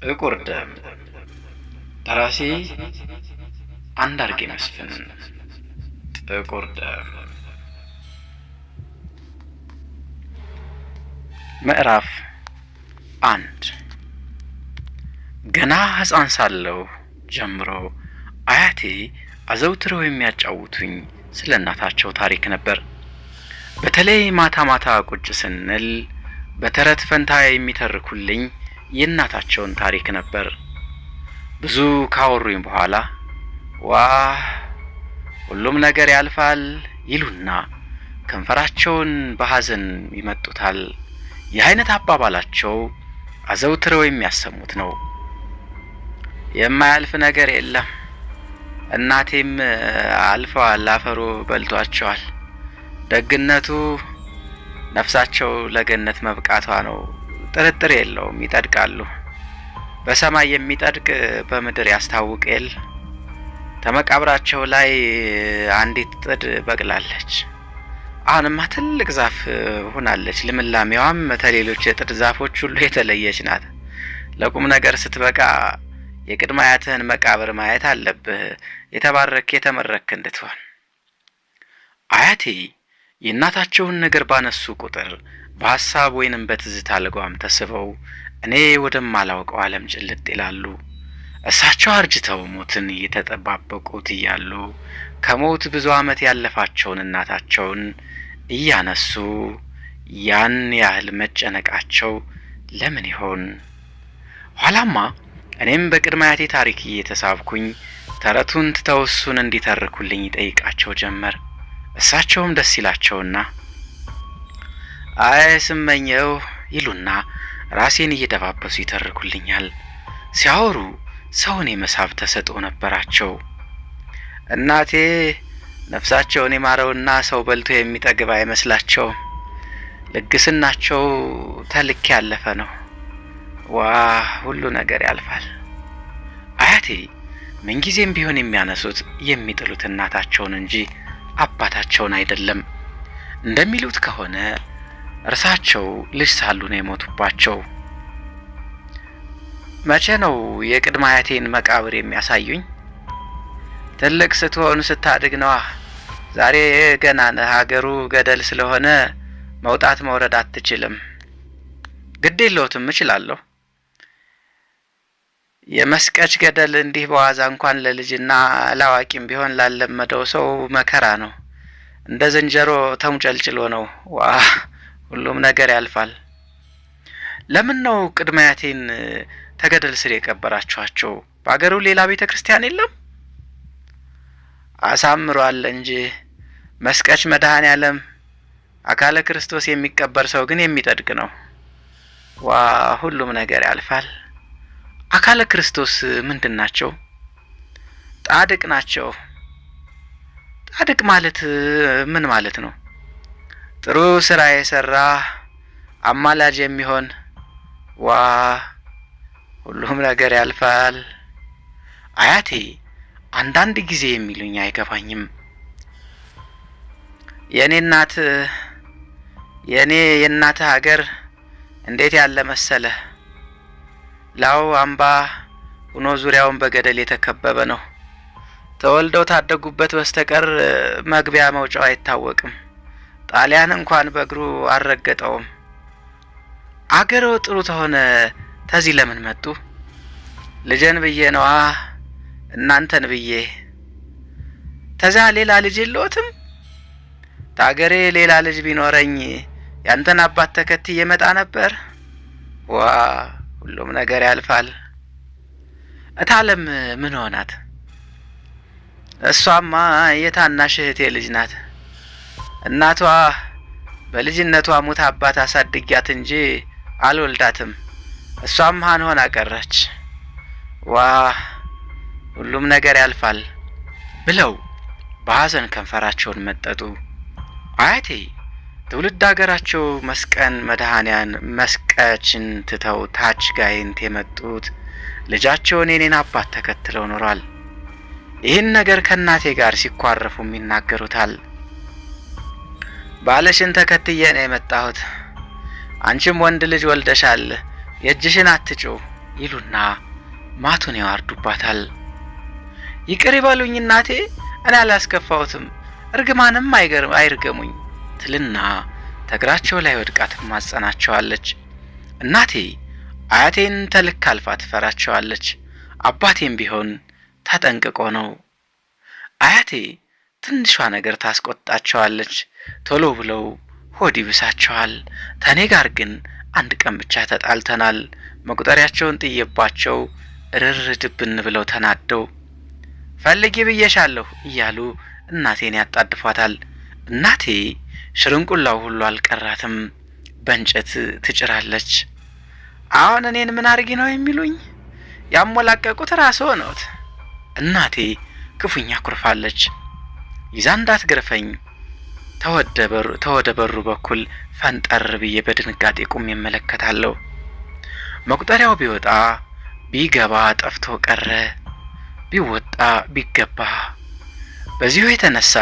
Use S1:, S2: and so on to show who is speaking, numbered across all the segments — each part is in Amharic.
S1: ጥቁር ደም ደራሲ አንዳርጌ መስፍን። ጥቁር ደም ምዕራፍ 1። ገና ሕፃን ሳለሁ ጀምሮ አያቴ አዘውትረው የሚያጫውቱኝ ስለ እናታቸው ታሪክ ነበር። በተለይ ማታ ማታ ቁጭ ስንል በተረት ፈንታ የሚተርኩልኝ የእናታቸውን ታሪክ ነበር። ብዙ ካወሩኝ በኋላ ሁሉም ነገር ያልፋል ይሉና ከንፈራቸውን በሐዘን ይመጡታል። ይህ አይነት አባባላቸው አዘውትረው የሚያሰሙት ነው። የማያልፍ ነገር የለም፣ እናቴም አልፈዋል፣ አፈሩ በልቷቸዋል። ደግነቱ ነፍሳቸው ለገነት መብቃቷ ነው። ጥርጥር የለውም፣ ይጠድቃሉ። በሰማይ የሚጠድቅ በምድር ያስታውቅ የለ። ተመቃብራቸው ላይ አንዲት ጥድ በቅላለች። አሁንማ ትልቅ ዛፍ ሆናለች። ልምላሜዋም ከሌሎች የጥድ ዛፎች ሁሉ የተለየች ናት። ለቁም ነገር ስትበቃ የቅድመ አያትህን መቃብር ማየት አለብህ፣ የተባረክ የተመረክ እንድትሆን። አያቴ የእናታቸውን ነገር ባነሱ ቁጥር በሐሳብ ወይንም በትዝታ ልጓም ተስበው እኔ ወደማላውቀው ዓለም ጭልጥ ይላሉ። እሳቸው አርጅተው ሞትን እየተጠባበቁት እያሉ ከሞት ብዙ ዓመት ያለፋቸውን እናታቸውን እያነሱ ያን ያህል መጨነቃቸው ለምን ይሆን? ኋላማ እኔም በቅድመ አያቴ ታሪክ እየተሳብኩኝ ተረቱን ትተው እሱን እንዲተርኩልኝ ይጠይቃቸው ጀመር። እሳቸውም ደስ ይላቸውና አይ ስመኘው ይሉና ራሴን እየደባበሱ ይተርኩልኛል። ሲያወሩ ሰውን የመሳብ ተሰጥኦ ነበራቸው። እናቴ ነፍሳቸውን የማረውና ሰው በልቶ የሚጠግብ አይመስላቸውም። ልግስናቸው ተልክ ያለፈ ነው። ሁሉ ነገር ያልፋል። አያቴ ምንጊዜም ቢሆን የሚያነሱት የሚጥሉት እናታቸውን እንጂ አባታቸውን አይደለም። እንደሚሉት ከሆነ እርሳቸው ልጅ ሳሉ ነው የሞቱባቸው። መቼ ነው የቅድመ አያቴን መቃብር የሚያሳዩኝ? ትልቅ ስትሆን ስታድግ ነዋ። ዛሬ ገና ነህ። ሀገሩ ገደል ስለሆነ መውጣት መውረድ አትችልም። ግድ የለዎትም፣ እችላለሁ። የመስቀች ገደል እንዲህ በዋዛ እንኳን ለልጅና ለአዋቂም ቢሆን ላለመደው ሰው መከራ ነው። እንደ ዝንጀሮ ተሙጨልጭሎ ነው። ሁሉም ነገር ያልፋል። ለምን ነው ቅድመ አያቴን ተገደል ስር የቀበራችኋቸው? በአገሩ ሌላ ቤተ ክርስቲያን የለም? አሳምሯል እንጂ መስቀች መድኃኔዓለም አካለ ክርስቶስ የሚቀበር ሰው ግን የሚጠድቅ ነው። ሁሉም ነገር ያልፋል። አካለ ክርስቶስ ምንድን ናቸው? ጻድቅ ናቸው። ጻድቅ ማለት ምን ማለት ነው? ጥሩ ስራ የሰራ አማላጅ የሚሆን ሁሉም ነገር ያልፋል። አያቴ አንዳንድ ጊዜ የሚሉኝ አይገባኝም። የእናት ሀገር እንዴት ያለ መሰለ። ላው አምባ ሆኖ ዙሪያውን በገደል የተከበበ ነው። ተወልደው ታደጉበት በስተቀር መግቢያ መውጫው አይታወቅም። ጣሊያን እንኳን በእግሩ አልረገጠውም። አገሩ ጥሩ ተሆነ ተዚህ ለምን መጡ? ልጅን ብዬ ነዋ፣ እናንተን ብዬ። ተዛ ሌላ ልጅ የለዎትም? ታገሬ ሌላ ልጅ ቢኖረኝ ያንተን አባት ተከትዬ መጣ ነበር። ሁሉም ነገር ያልፋል። እታለም ምን ሆናት? እሷማ የታናሽ እህቴ ልጅ ናት። እናቷ በልጅነቷ ሙት አባት አሳድጊያት እንጂ አልወልዳትም። እሷም ሃን ሆና ቀረች። ሁሉም ነገር ያልፋል ብለው በሐዘን ከንፈራቸውን መጠጡ። አያቴ ትውልድ ሀገራቸው መስቀን መድኃኔያን መስቀችን ትተው ታች ጋይንት የመጡት ልጃቸውን የኔን አባት ተከትለው ኖሯል። ይህን ነገር ከእናቴ ጋር ሲኳረፉም ይናገሩታል። ባለሽን ተከትዬ ነው የመጣሁት፣ አንቺም ወንድ ልጅ ወልደሻል፣ የእጅሽን አትጩ ይሉና ማቱን ያዋርዱባታል። ይቅር ይበሉኝ እናቴ፣ እኔ አላስከፋሁትም፣ እርግማንም አይርገሙኝ ትልና ተግራቸው ላይ ወድቃ ትማጸናቸዋለች። እናቴ አያቴን ተልክ አልፋ ትፈራቸዋለች። አባቴም ቢሆን ተጠንቅቆ ነው። አያቴ ትንሿ ነገር ታስቆጣቸዋለች። ቶሎ ብለው ሆድ ይብሳቸዋል። ተኔ ጋር ግን አንድ ቀን ብቻ ተጣልተናል። መቁጠሪያቸውን ጥየባቸው እርር ድብን ብለው ተናደው ፈልጊ ብዬሻለሁ እያሉ እናቴን ያጣድፏታል። እናቴ ሽርንቁላው ሁሉ አልቀራትም፣ በእንጨት ትጭራለች። አሁን እኔን ምን አርጊ ነው የሚሉኝ? ያሞላቀቁት ራስዎ ነዎት። እናቴ ክፉኛ ኩርፋለች። ይዛ እንዳትገርፈኝ ተወደ በሩ በኩል ፈንጠር ብዬ በድንጋጤ ቁም እመለከታለሁ። መቁጠሪያው ቢወጣ ቢገባ ጠፍቶ ቀረ፣ ቢወጣ ቢገባ። በዚሁ የተነሳ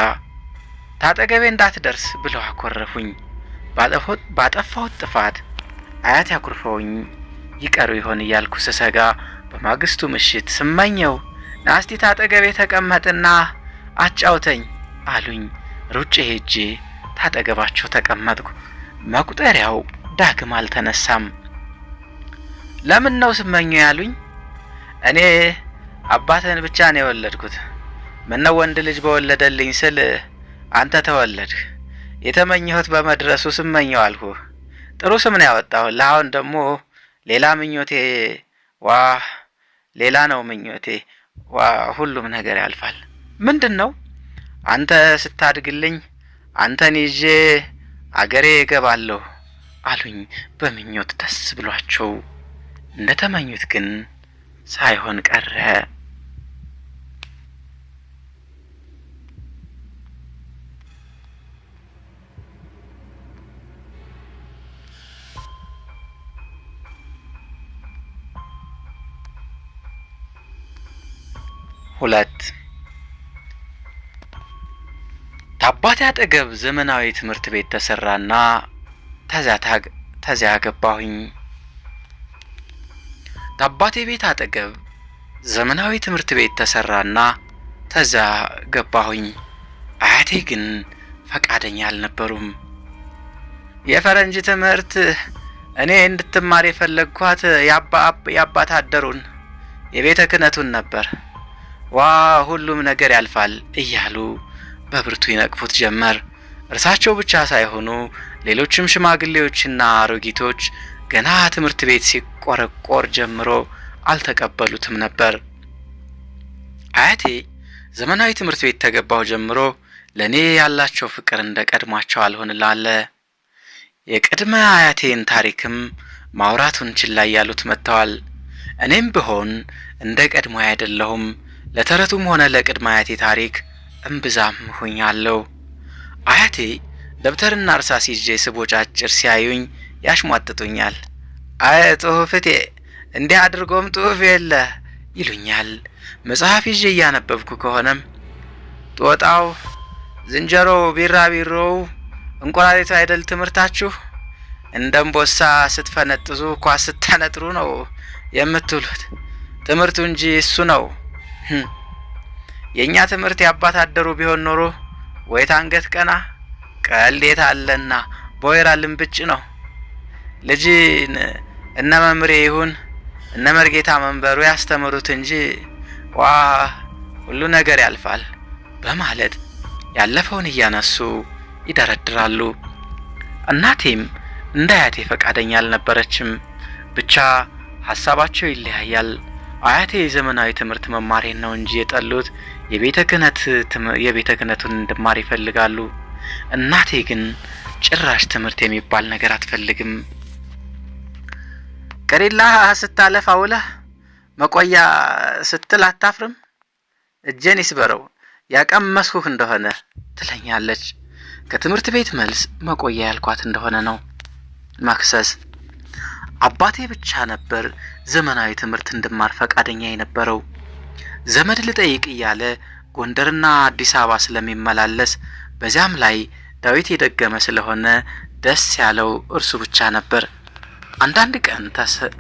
S1: ታጠገቤ እንዳትደርስ ብለው አኮረፉኝ። ባጠፋሁት ጥፋት አያት ያኩርፈውኝ ይቀሩ ይሆን እያልኩ ስሰጋ በማግስቱ ምሽት ስመኘው ናስቲ ታጠገቤ ተቀመጥና አጫውተኝ አሉኝ። ሩጬ ሄጄ ታጠገባቸው ተቀመጥኩ። መቁጠሪያው ዳግም አልተነሳም። ለምን ነው ስመኘው ያሉኝ? እኔ አባትህን ብቻ ነው የወለድኩት። ምነው ወንድ ልጅ በወለደልኝ ስል አንተ ተወለድህ። የተመኘሁት በመድረሱ ስመኘው አልኩህ። ጥሩ ስም ነው ያወጣሁልህ። አሁን ደግሞ ሌላ ምኞቴ ሌላ ነው ምኞቴ። ሁሉም ነገር ያልፋል። ምንድን ነው? አንተ ስታድግልኝ አንተን ይዤ አገሬ እገባለሁ አሉኝ በምኞት ደስ ብሏቸው። እንደተመኙት ግን ሳይሆን ቀረ። ሁለት ታባቴ አጠገብ ዘመናዊ ትምህርት ቤት ተሰራና ተዚያ ገባሁኝ። ታባቴ ቤት አጠገብ ዘመናዊ ትምህርት ቤት ተሰራና ተዚያ ገባሁኝ። አያቴ ግን ፈቃደኛ አልነበሩም። የፈረንጅ ትምህርት እኔ እንድትማር የፈለግኳት የአባት አደሩን የቤተ ክህነቱን ነበር። ሁሉም ነገር ያልፋል እያሉ በብርቱ ይነቅፉት ጀመር። እርሳቸው ብቻ ሳይሆኑ ሌሎችም ሽማግሌዎችና አሮጊቶች ገና ትምህርት ቤት ሲቆረቆር ጀምሮ አልተቀበሉትም ነበር። አያቴ ዘመናዊ ትምህርት ቤት ተገባው ጀምሮ ለኔ ያላቸው ፍቅር እንደ ቀድሟቸው አልሆንላለ። የቅድመ አያቴን ታሪክም ማውራቱን ችላ ያሉት መጥተዋል። እኔም ብሆን እንደ ቀድሞ አይደለሁም። ለተረቱም ሆነ ለቅድመ አያቴ ታሪክ እምብዛም ሆኛለሁ። አያቴ ደብተርና እርሳስ ይዤ ስቦጫጭር ሲያዩኝ ያሽሟጥጡኛል። አይ ጽሑፍቴ እንዲህ አድርጎም ጽሑፍ የለ ይሉኛል። መጽሐፍ ይዤ እያነበብኩ ከሆነም ጦጣው፣ ዝንጀሮ፣ ቢራቢሮው፣ እንቁራሪቱ አይደል ትምህርታችሁ? እንደ እምቦሳ ስትፈነጥዙ ኳስ ስታነጥሩ ነው የምትውሉት። ትምህርቱ እንጂ እሱ ነው። የኛ ትምህርት ያባት አደሩ ቢሆን ኖሮ ወይት አንገት ቀና ቀልዴት አለና ቦይራ ልምብጭ ነው። ልጅን እነ መምሬ ይሁን እነ መርጌታ መንበሩ ያስተምሩት እንጂ ሁሉ ነገር ያልፋል በማለት ያለፈውን እያነሱ ይደረድራሉ። እናቴም እንደ አያቴ ፈቃደኛ አልነበረችም። ብቻ ሀሳባቸው ይለያያል። አያቴ የዘመናዊ ትምህርት መማሬን ነው እንጂ የጠሉት የቤተ ክህነቱን እንድማር ይፈልጋሉ። እናቴ ግን ጭራሽ ትምህርት የሚባል ነገር አትፈልግም። ቀሪላ ስታለፍ አውለህ መቆያ ስትል አታፍርም? እጄን ይስበረው ያቀመስኩህ እንደሆነ ትለኛለች። ከትምህርት ቤት መልስ መቆያ ያልኳት እንደሆነ ነው ማክሰስ። አባቴ ብቻ ነበር ዘመናዊ ትምህርት እንድማር ፈቃደኛ የነበረው። ዘመድ ልጠይቅ እያለ ጎንደርና አዲስ አበባ ስለሚመላለስ በዚያም ላይ ዳዊት የደገመ ስለሆነ ደስ ያለው እርሱ ብቻ ነበር። አንዳንድ ቀን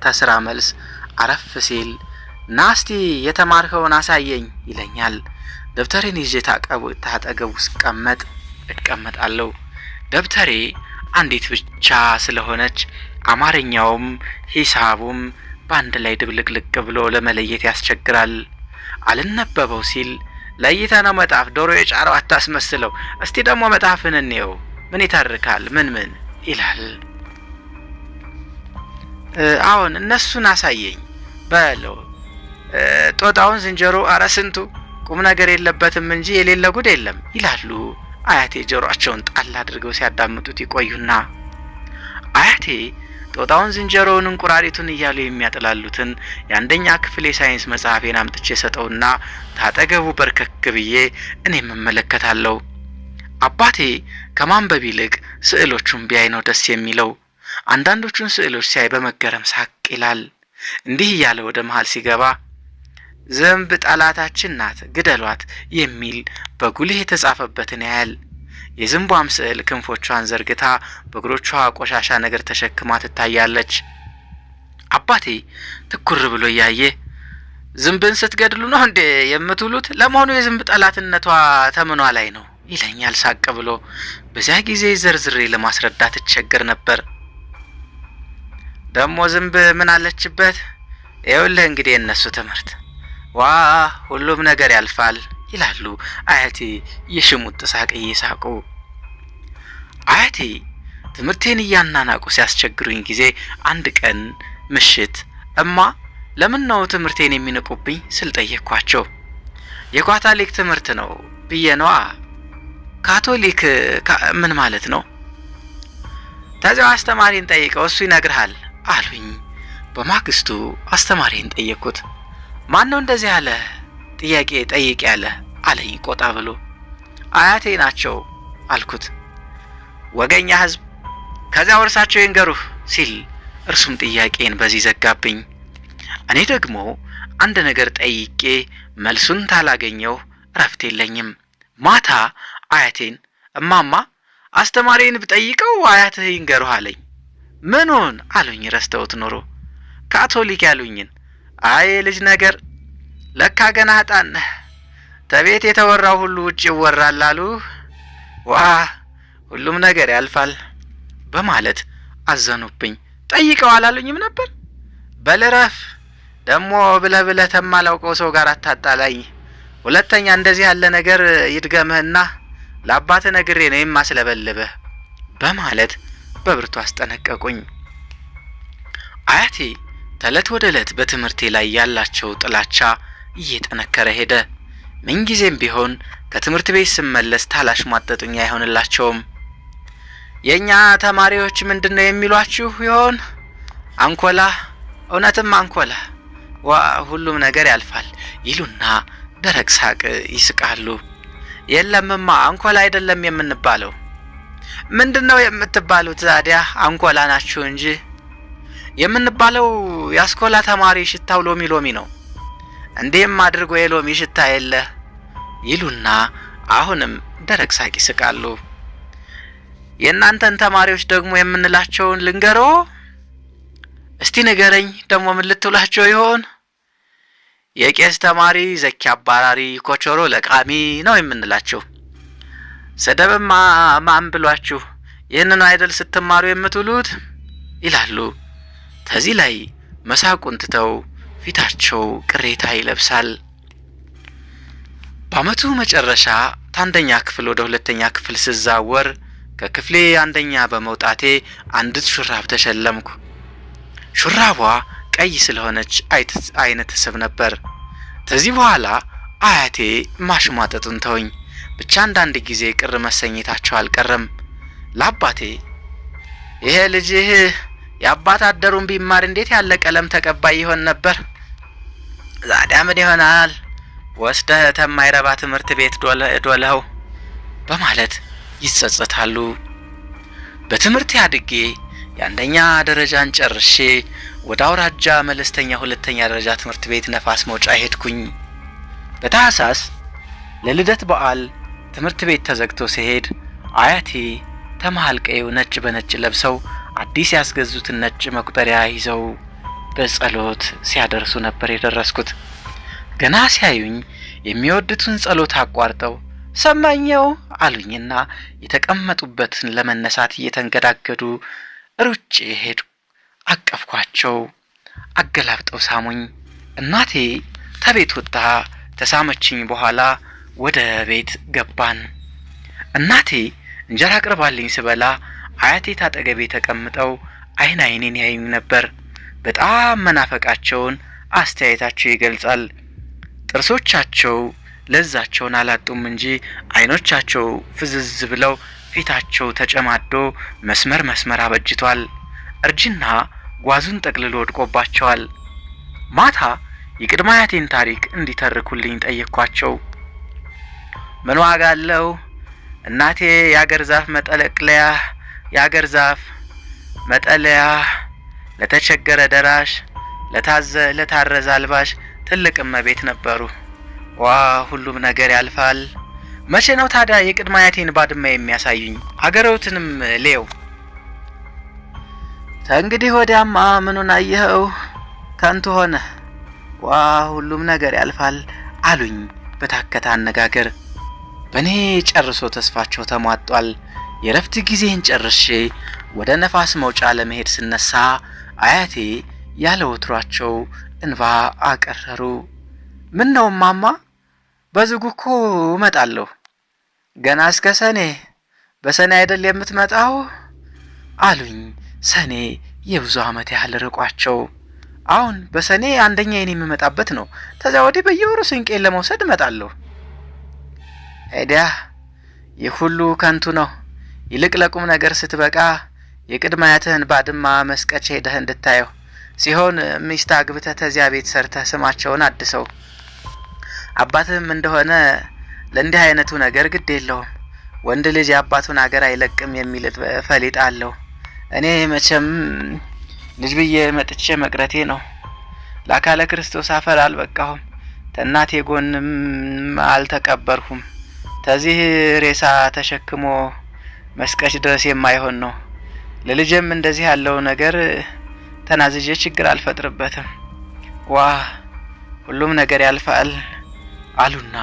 S1: ተስራ መልስ አረፍ ሲል ናስቲ የተማርከውን አሳየኝ ይለኛል። ደብተሬን ይዤ ታጠገቡ እቀመጣለሁ። ደብተሬ አንዲት ብቻ ስለሆነች አማርኛውም ሂሳቡም በአንድ ላይ ድብልቅልቅ ብሎ ለመለየት ያስቸግራል። አልነበበው ሲል ለይተህ ነው መጣፍ ዶሮ የጫረው አታስመስለው፣ እስቲ ደግሞ መጣፍን እንየው ምን ይተርካል ምን ይላል። አሁን እነሱን አሳየኝ በለው። ጦጣውን ዝንጀሮ አረ ስንቱ ቁም ነገር የለበትም እንጂ የሌለ ጉድ የለም ይላሉ አያቴ ጆሮአቸውን ጣል አድርገው ሲያዳምጡት ይቆዩና አያቴ ጦጣውን ዝንጀሮውን እንቁራሪቱን እያሉ የሚያጥላሉትን የአንደኛ ክፍል የሳይንስ መጽሐፌን አምጥቼ ሰጠውና ታጠገቡ በርከክ ብዬ እኔም እመለከታለሁ። አባቴ ከማንበብ ይልቅ ስዕሎቹን ቢያይ ነው ደስ የሚለው። አንዳንዶቹን ስዕሎች ሲያይ በመገረም ሳቅ ይላል። እንዲህ እያለ ወደ መሃል ሲገባ ዝንብ ጠላታችን ናት ግደሏት የሚል በጉልህ የተጻፈበትን ያያል። የዝንቧም ስዕል ክንፎቿን ዘርግታ በእግሮቿ ቆሻሻ ነገር ተሸክማ ትታያለች። አባቴ ትኩር ብሎ እያየ ዝንብን ስትገድሉ ነው እንዴ የምትውሉት? ለመሆኑ የዝንብ ጠላትነቷ ተምኗ ላይ ነው ይለኛል ሳቅ ብሎ። በዚያ ጊዜ ዘርዝሬ ለማስረዳት እቸገር ነበር። ደሞ ዝንብ ምን አለችበት? ይኸውልህ እንግዲህ የነሱ ትምህርት ዋ ሁሉም ነገር ያልፋል ይላሉ አያቴ የሽሙጥ ሳቅ እየሳቁ። አያቴ ትምህርቴን እያናናቁ ሲያስቸግሩኝ ጊዜ አንድ ቀን ምሽት እማ ለምን ነው ትምህርቴን የሚንቁብኝ ስል ጠየቅኳቸው። የካቶሊክ ትምህርት ነው ብዬ ነዋ። ካቶሊክ ምን ማለት ነው? ተዚያው አስተማሪን ጠይቀው እሱ ይነግርሃል አሉኝ። በማግስቱ አስተማሪን ጠየቅኩት። ማን ነው እንደዚህ ያለ ጥያቄ ጠይቅ ያለ አለኝ ቆጣ ብሎ። አያቴ ናቸው አልኩት። ወገኛ ህዝብ ከዚያ ወርሳቸው ይንገሩህ ሲል እርሱም ጥያቄን በዚህ ዘጋብኝ። እኔ ደግሞ አንድ ነገር ጠይቄ መልሱን ታላገኘው ረፍት የለኝም። ማታ አያቴን እማማ አስተማሪን ብጠይቀው አያትህ ይንገሩህ አለኝ። ምኑን አሉኝ ረስተውት ኖሮ። ካቶሊክ ያሉኝን። አይ ልጅ ነገር ለካ ገና ህጣን ተቤት የተወራው ሁሉ ውጭ ይወራል አሉ። ዋ ሁሉም ነገር ያልፋል በማለት አዘኑብኝ። ጠይቀው አላሉኝም ነበር? በልረፍ ደሞ ብለህ ተማላውቀው ሰው ጋር አታጣላኝ። ሁለተኛ እንደዚህ ያለ ነገር ይድገምህና ለአባትህ ነግሬ ነው የማስለበልብህ በማለት በብርቱ አስጠነቀቁኝ። አያቴ ተለት ወደ ለት በትምህርቴ ላይ ያላቸው ጥላቻ እየጠነከረ ሄደ። ምንጊዜም ቢሆን ከትምህርት ቤት ስመለስ ታላሽ ማጠጡኛ አይሆንላቸውም። የኛ ተማሪዎች ምንድነው የሚሏችሁ ይሆን? አንኮላ፣ እውነትም አንኮላ፣ ዋ ሁሉም ነገር ያልፋል ይሉና ደረቅ ሳቅ ይስቃሉ። የለምማ አንኮላ አይደለም የምንባለው። ምንድነው የምትባሉት ታዲያ? አንኮላ ናችሁ እንጂ የምንባለው ያስኮላ ተማሪ ሽታው ሎሚ ነው። እንዴም አድርጎ የሎሚ ሽታ የለ ይሉና አሁንም ደረቅ ሳቅ ይስቃሉ። የእናንተን ተማሪዎች ደግሞ የምንላቸውን ልንገሮ? እስቲ ንገረኝ ደግሞ ምን ልትውላቸው ይሆን? የቄስ ተማሪ ዘኪ አባራሪ ኮቾሮ ለቃሚ ነው የምንላቸው። ሰደብማ ማን ብሏችሁ ይህንን አይደል ስትማሩ የምትውሉት ይላሉ። ተዚህ ላይ መሳቁን ትተው ፊታቸው ቅሬታ ይለብሳል። በአመቱ መጨረሻ ታንደኛ ክፍል ወደ ሁለተኛ ክፍል ስዛወር ከክፍሌ አንደኛ በመውጣቴ አንዲት ሹራብ ተሸለምኩ። ሹራቧ ቀይ ስለሆነች አይነት ስብ ነበር። ከዚህ በኋላ አያቴ ማሽሟጠጡን ተወኝ። ብቻ አንዳንድ ጊዜ ቅር መሰኘታቸው አልቀረም። ለአባቴ ይሄ ልጅህ የአባት አደሩን ቢማር እንዴት ያለ ቀለም ተቀባይ ይሆን ነበር? ዛዲያ ምን ይሆናል ወስደህ ተማይረባ ትምህርት ቤት ዶለው በማለት ይጸጸታሉ። በትምህርት ያድጌ የአንደኛ ደረጃን ጨርሼ ወደ አውራጃ መለስተኛ ሁለተኛ ደረጃ ትምህርት ቤት ነፋስ መውጫ ሄድኩኝ። በታህሳስ ለልደት በዓል ትምህርት ቤት ተዘግቶ ሲሄድ አያቴ ተማልቀው ነጭ በነጭ ለብሰው አዲስ ያስገዙትን ነጭ መቁጠሪያ ይዘው በጸሎት ሲያደርሱ ነበር የደረስኩት። ገና ሲያዩኝ የሚወዱትን ጸሎት አቋርጠው ሰማኘው አሉኝና የተቀመጡበትን ለመነሳት እየተንገዳገዱ ሩጬ ሄዱ። አቀፍኳቸው። አገላብጠው ሳሙኝ። እናቴ ከቤት ወጣ ተሳመችኝ። በኋላ ወደ ቤት ገባን። እናቴ እንጀራ አቅርባልኝ ስበላ አያቴ ታጠገቤ ተቀምጠው አይን አይኔን ያዩኝ ነበር። በጣም መናፈቃቸውን አስተያየታቸው ይገልጻል። ጥርሶቻቸው ለዛቸውን አላጡም እንጂ አይኖቻቸው ፍዝዝ ብለው ፊታቸው ተጨማዶ መስመር አበጅቷል። እርጅና ጓዙን ጠቅልሎ ወድቆባቸዋል። ማታ የቅድመ አያቴን ታሪክ እንዲተርኩልኝ ጠየቅኳቸው። ምን ዋጋ አለው እናቴ የአገር ዛፍ መጠለቅለያ፣ የአገር ዛፍ መጠለያ፣ ለተቸገረ ደራሽ፣ ለታረዘ አልባሽ ትልቅ እመቤት ነበሩ። ዋ ሁሉም ነገር ያልፋል። መቼ ነው ታዲያ የቅድመ አያቴን ባድማ የሚያሳዩኝ? አገረውትንም ሌው ተንግዲህ ወዲያማ ምኑን አየኸው? ከንቱ ሆነ። ዋ ሁሉም ነገር ያልፋል አሉኝ በታከተ አነጋገር። በእኔ ጨርሶ ተስፋቸው ተሟጧል። የረፍት ጊዜን ጨርሼ ወደ ነፋስ መውጫ ለመሄድ ስነሳ አያቴ ያለ ወትሯቸው እንባ አቀረሩ። ምን ነው ማማ? በዝጉ እኮ እመጣለሁ። ገና እስከ ሰኔ። በሰኔ አይደል የምትመጣው አሉኝ። ሰኔ የብዙ ዓመት ያህል ርቋቸው። አሁን በሰኔ አንደኛ የኔ የምመጣበት ነው። ተዚያ ወዲህ በየወሩ ስንቄን ለመውሰድ እመጣለሁ። ሄዲያ ይህ ሁሉ ከንቱ ነው። ይልቅ ለቁም ነገር ስትበቃ የቅድመ አያትህን ባድማ መስቀች ሄደህ እንድታየው ሲሆን ሚስት አግብተህ ተዚያ ቤት ሰርተህ ስማቸውን አድሰው። አባትህም እንደሆነ ለእንዲህ አይነቱ ነገር ግድ የለውም። ወንድ ልጅ የአባቱን አገር አይለቅም የሚል ፈሊጥ አለው። እኔ መቼም ልጅ ብዬ መጥቼ መቅረቴ ነው። ለአካለ ክርስቶስ አፈር አልበቃሁም። ተናቴ ጎንም አልተቀበርሁም። ተዚህ ሬሳ ተሸክሞ መስቀች ድረስ የማይሆን ነው። ለልጅም እንደዚህ ያለው ነገር ተናዝጄ ችግር አልፈጥርበትም። ዋ ሁሉም ነገር ያልፋል አሉና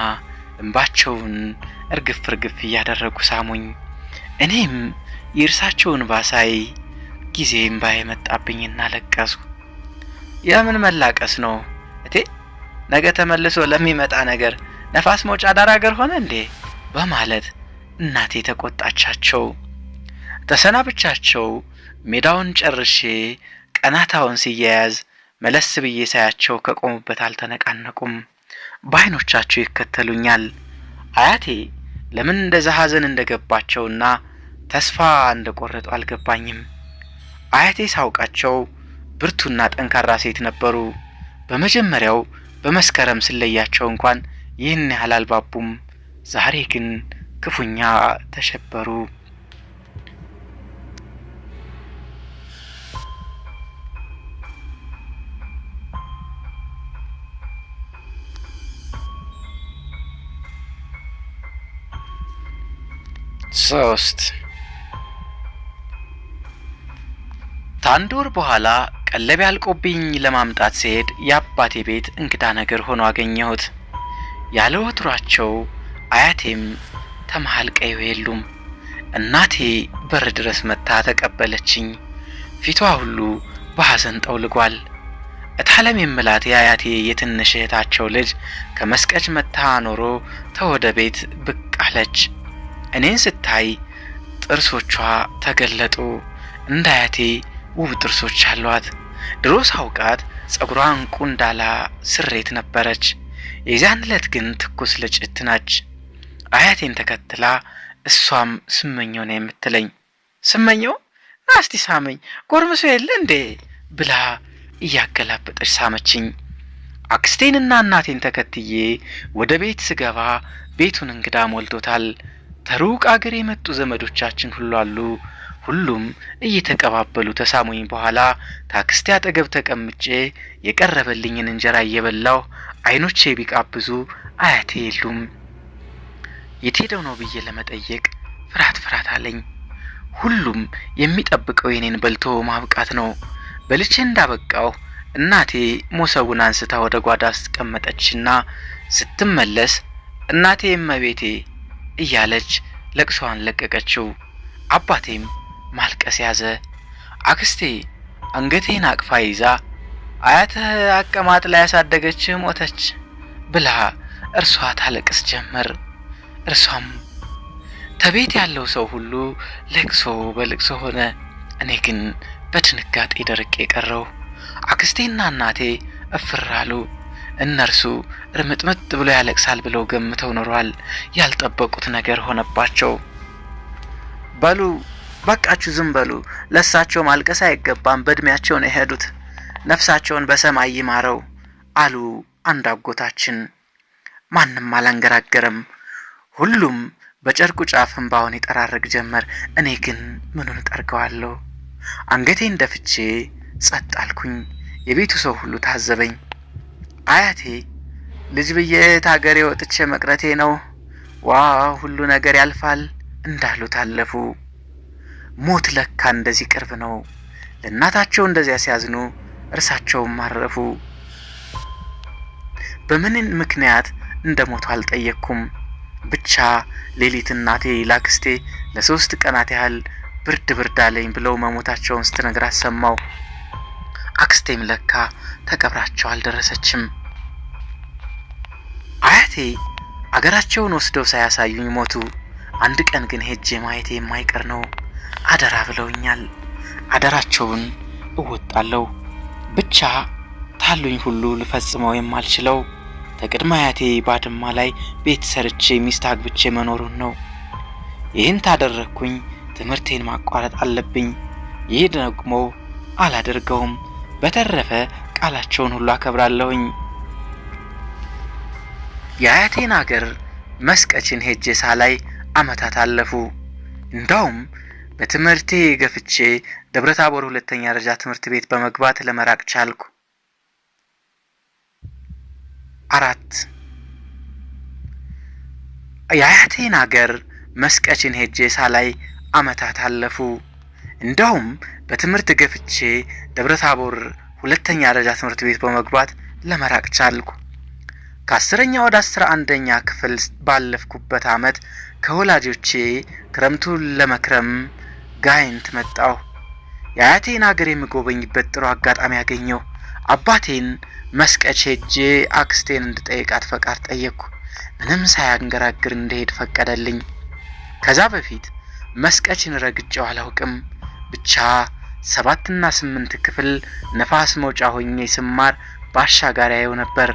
S1: እንባቸውን እርግፍ እያደረጉ ሳሙኝ። እኔም የእርሳቸውን ባሳይ ጊዜ እንባዬ መጣብኝና ለቀስኩ። የምን መላቀስ ነው እቴ? ነገ ተመልሶ ለሚመጣ ነገር ነፋስ መውጫ ዳር አገር ሆነ እንዴ? በማለት እናቴ ተቆጣቻቸው። ተሰናብቻቸው ሜዳውን ጨርሼ ቀናታውን ሲያያዝ መለስ ብዬ ሳያቸው ከቆሙበት አልተነቃነቁም። በአይኖቻቸው ይከተሉኛል። አያቴ ለምን እንደዛ ሐዘን እንደገባቸውና ተስፋ እንደቆረጡ አልገባኝም። አያቴ ሳውቃቸው ብርቱና ጠንካራ ሴት ነበሩ። በመጀመሪያው በመስከረም ስለያቸው እንኳን ይህን ያህል አልባቡም። ዛሬ ግን ክፉኛ ተሸበሩ። ሶስት ታንድ ወር በኋላ ቀለብ ያልቆብኝ ለማምጣት ሲሄድ የአባቴ ቤት እንግዳ ነገር ሆኖ አገኘሁት። ያለ ወትሯቸው አያቴም ተመሃል ቀዩ የሉም። እናቴ በር ድረስ መታ ተቀበለችኝ። ፊቷ ሁሉ በሐዘን ጠውልጓል። እታለም የምላት የአያቴ የትንሽ እህታቸው ልጅ ከመስቀች መታ ኖሮ ተወደ ቤት ብቅ አለች። እኔን ስታይ ጥርሶቿ ተገለጡ። እንደ አያቴ ውብ ጥርሶች አሏት። ድሮ ሳውቃት ጸጉሯ እንቁ እንዳላ ስሬት ነበረች። የዚያን ዕለት ግን ትኩስ ልጭት ናች። አያቴን ተከትላ እሷም ስመኘው ነው የምትለኝ። ስመኘው ናስቲ ሳመኝ ጎርምሶ የለ እንዴ ብላ እያገላበጠች ሳመችኝ። አክስቴንና እናቴን ተከትዬ ወደ ቤት ስገባ ቤቱን እንግዳ ሞልቶታል። ተሩቅ አገር የመጡ ዘመዶቻችን ሁሉ አሉ። ሁሉም እየተቀባበሉ ተሳሙኝ። በኋላ ታክስቴ አጠገብ ተቀምጬ የቀረበልኝን እንጀራ እየበላሁ አይኖቼ ቢቃብዙ አያቴ የሉም። የት ሄደው ነው ብዬ ለመጠየቅ ፍርሃት አለኝ። ሁሉም የሚጠብቀው የኔን በልቶ ማብቃት ነው። በልቼ እንዳበቃው እናቴ ሞሰቡን አንስታ ወደ ጓዳ አስቀመጠችና ስትመለስ እናቴ እመቤቴ እያለች ለቅሷን ለቀቀችው። አባቴም ማልቀስ ያዘ። አክስቴ አንገቴን አቅፋ ይዛ አያትህ አቀማጥ ላይ ያሳደገችህ ሞተች ብላ እርሷ ታለቅስ ጀመር። እርሷም ተቤት ያለው ሰው ሁሉ ለቅሶ በልቅሶ ሆነ። እኔ ግን በድንጋጤ ደርቄ ቀረው። አክስቴና እናቴ እፍር አሉ። እነርሱ እርምጥምጥ ብሎ ያለቅሳል ብለው ገምተው ኖሯል። ያልጠበቁት ነገር ሆነባቸው። በሉ በቃችሁ ዝም በሉ፣ ለሳቸው ማልቀስ አይገባም፣ በእድሜያቸው ነው የሄዱት፣ ነፍሳቸውን በሰማይ ይማረው አሉ አንድ አጎታችን። ማንም አላንገራገረም። ሁሉም በጨርቁ ጫፍ እንባውን ይጠራርግ ጀመር። እኔ ግን ምኑን እጠርገዋለሁ? አንገቴን ደፍቼ ጸጥ አልኩኝ። የቤቱ ሰው ሁሉ ታዘበኝ። አያቴ ልጅ ብዬ ታገሬ ወጥቼ መቅረቴ ነው፣ ዋ ሁሉ ነገር ያልፋል እንዳሉ ታለፉ። ሞት ለካ እንደዚህ ቅርብ ነው። ለእናታቸው እንደዚያ ሲያዝኑ እርሳቸውም አረፉ። በምን ምክንያት እንደሞቱ አልጠየቅኩም። ብቻ ሌሊት እናቴ ላክስቴ ለ3 ቀናት ያህል ብርድ ብርድ አለኝ ብለው መሞታቸውን ስትነግራት ሰማው። አክስቴም ለካ ተቀብራቸው አልደረሰችም። አያቴ አገራቸውን ወስደው ሳያሳዩኝ ሞቱ። አንድ ቀን ግን ሄጄ ማየቴ የማይቀር ነው። አደራ ብለውኛል። አደራቸውን እወጣለሁ። ብቻ ታሉኝ ሁሉ ልፈጽመው የማልችለው ተቅድመ አያቴ ባድማ ላይ ቤት ሰርቼ ሚስት አግብቼ መኖሩን ነው። ይህን ታደረግኩኝ ትምህርቴን ማቋረጥ አለብኝ። ይህ ደግሞ አላደርገውም። በተረፈ ቃላቸውን ሁሉ አከብራለሁኝ። የአያቴን አገር መስቀችን ሄጄ ሳላይ አመታት አለፉ። እንዳውም በትምህርቴ ገፍቼ ደብረታቦር 2ኛ ደረጃ ትምህርት ቤት በመግባት ለመራቅ ቻልኩ። 4 የአያቴን አገር መስቀችን ሄጄ ሳላይ አመታት አለፉ። እንዳውም በትምህርት ገፍቼ ደብረታቦር 2ኛ ደረጃ ትምህርት ቤት በመግባት ለመራቅ ቻልኩ። ከ10ኛ ወደ 11ኛ ክፍል ባለፍኩበት አመት ከወላጆቼ ክረምቱን ለመክረም ጋይንት መጣሁ። የአያቴን አገር የምጎበኝበት ጥሩ አጋጣሚ ያገኘው። አባቴን መስቀች ሄጄ አክስቴን እንድጠይቃት ፈቃድ ጠየቅኩ። ምንም ሳያንገራግር እንደሄድ ፈቀደልኝ። ከዛ በፊት መስቀችን ረግጬው አላውቅም። ብቻ 7ና 8 ክፍል ነፋስ መውጫ ሆኜ ስማር ባሻጋሪ ያየው ነበር።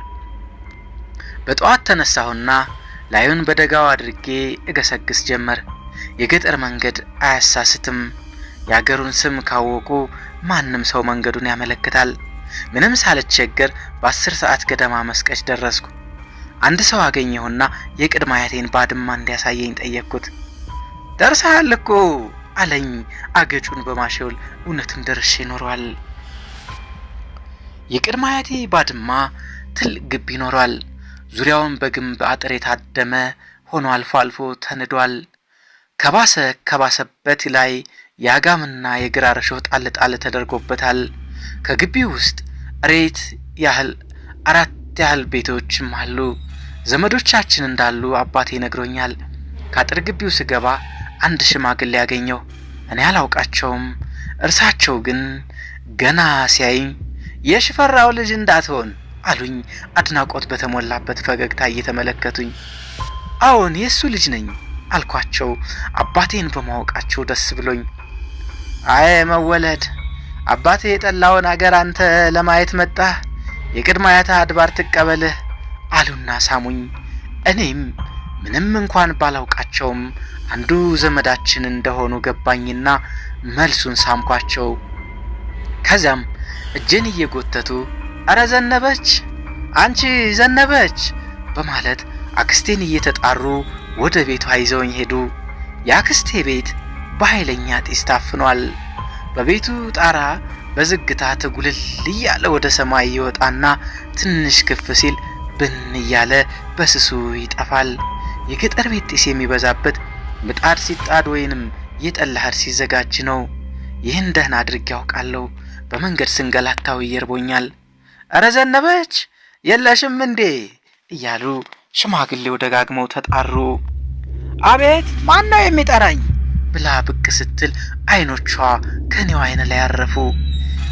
S1: በጠዋት ተነሳሁና ላዩን በደጋው አድርጌ እገሰግስ ጀመር። የገጠር መንገድ አያሳስትም። የአገሩን ስም ካወቁ ማንም ሰው መንገዱን ያመለክታል። ምንም ሳልቸገር በ10 ሰዓት ገደማ መስቀች ደረስኩ። አንድ ሰው አገኘሁና የቅድመ አያቴን ባድማ እንዲያሳየኝ ጠየቅኩት። ደርሰሃል እኮ አለኝ አገጩን በማሸውል። እውነትም ደርሼ ኖሯል። የቅድመ አያቴ ባድማ ትልቅ ግቢ ኖሯል። ዙሪያውን በግንብ አጥር የታደመ ሆኖ አልፎ አልፎ ተንዷል። ከባሰበት ላይ የአጋምና የግራር እሾህ ጣል ጣል ተደርጎበታል። ከግቢው ውስጥ ሬት ያህል 4 ያህል ቤቶችም አሉ። ዘመዶቻችን እንዳሉ አባቴ ነግሮኛል። ከአጥር ግቢው ስገባ አንድ ሽማግሌ ያገኘው። እኔ አላውቃቸውም። እርሳቸው ግን ገና ሲያዩኝ የሽፈራው ልጅ እንዳትሆን አሉኝ፣ አድናቆት በተሞላበት ፈገግታ እየተመለከቱኝ። አዎን የሱ ልጅ ነኝ አልኳቸው። አባቴን በማወቃቸው ደስ ብሎኝ፣ አይ መወለድ፣ አባቴ የጠላውን አገር አንተ ለማየት መጣህ፣ የቅድመ አያትህ አድባር ትቀበልህ አሉና ሳሙኝ። እኔም ምንም እንኳን ባላውቃቸውም አንዱ ዘመዳችን እንደሆኑ ገባኝና መልሱን ሳምኳቸው። ከዚያም እጄን እየጎተቱ አረ ዘነበች፣ አንቺ ዘነበች በማለት አክስቴን እየተጣሩ ወደ ቤቷ ይዘውኝ ሄዱ። የአክስቴ ቤት በኃይለኛ ጢስ ታፍኗል። በቤቱ ጣራ በዝግታ ትጉልል እያለ ወደ ሰማይ ይወጣና ትንሽ ከፍ ሲል ብን እያለ በስሱ ይጠፋል። የገጠር ቤት ጢስ የሚበዛበት ምጣድ ሲጣድ ወይንም የጠላህር ሲዘጋጅ ነው። ይህን ደህና አድርጌ ያውቃለሁ። በመንገድ ስንገላታው ይርቦኛል። እረ ዘነበች የለሽም እንዴ እያሉ ሽማግሌው ደጋግመው ተጣሩ። አቤት ማን ነው የሚጠራኝ ብላ ብቅ ስትል አይኖቿ ከኔው አይን ላይ ያረፉ።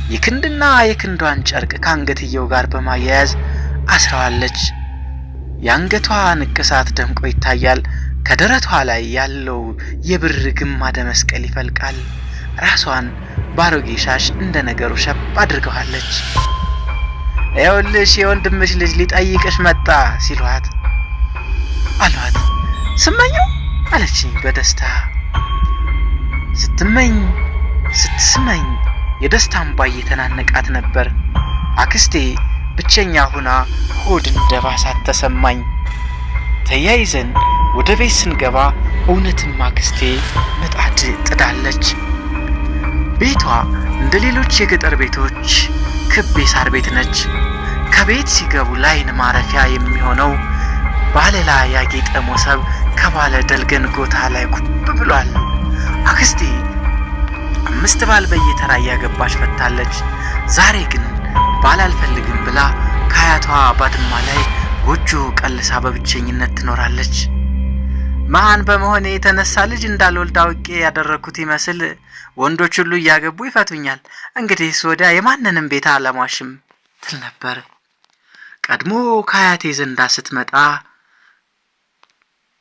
S1: የክንድና የክንዷን ጨርቅ ከአንገትየው ጋር በማያያዝ አስረዋለች። የአንገቷ ንቅሳት ደምቆ ይታያል። ከደረቷ ላይ ያለው የብር ግማደ መስቀል ይፈልቃል። ራሷን ባሮጌ ሻሽ እንደ ነገሩ ሸብ አድርገዋለች። ይኸውልሽ የወንድምሽ ልጅ ሊጠይቅሽ መጣ ሲሏት አሏት። ስመኘው አለችኝ በደስታ። ስትስመኝ የደስታ እንባ እየተናነቃት ነበር። አክስቴ ብቸኛ ሁና ሆድ እንደባሳት ተሰማኝ። ተያይዘን ወደ ቤት ስንገባ እውነትም አክስቴ ምጣድ ጥዳለች። ቤቷ እንደ ሌሎች የገጠር ቤቶች ክብ የሳር ቤት ነች። ከቤት ሲገቡ ላይን ማረፊያ የሚሆነው ባለላ ያጌጠ ሞሰብ ከባለ ደልገን ጎታ ላይ ኩብ ብሏል። አክስቴ 5 ባል በየተራ ያገባች ፈታለች። ዛሬ ግን ባል አልፈልግም ብላ ከአያቷ ባድማ ላይ ጎጆ ቀልሳ በብቸኝነት ትኖራለች። መሃን በመሆኔ የተነሳ ልጅ እንዳልወልድ አውቄ ያደረኩት ይመስል ወንዶች ሁሉ እያገቡ ይፈቱኛል። እንግዲህ ወዲያ የማንንም ቤት አላሟሽም ትል ነበር። ቀድሞ ከአያቴ ዘንዳ ስትመጣ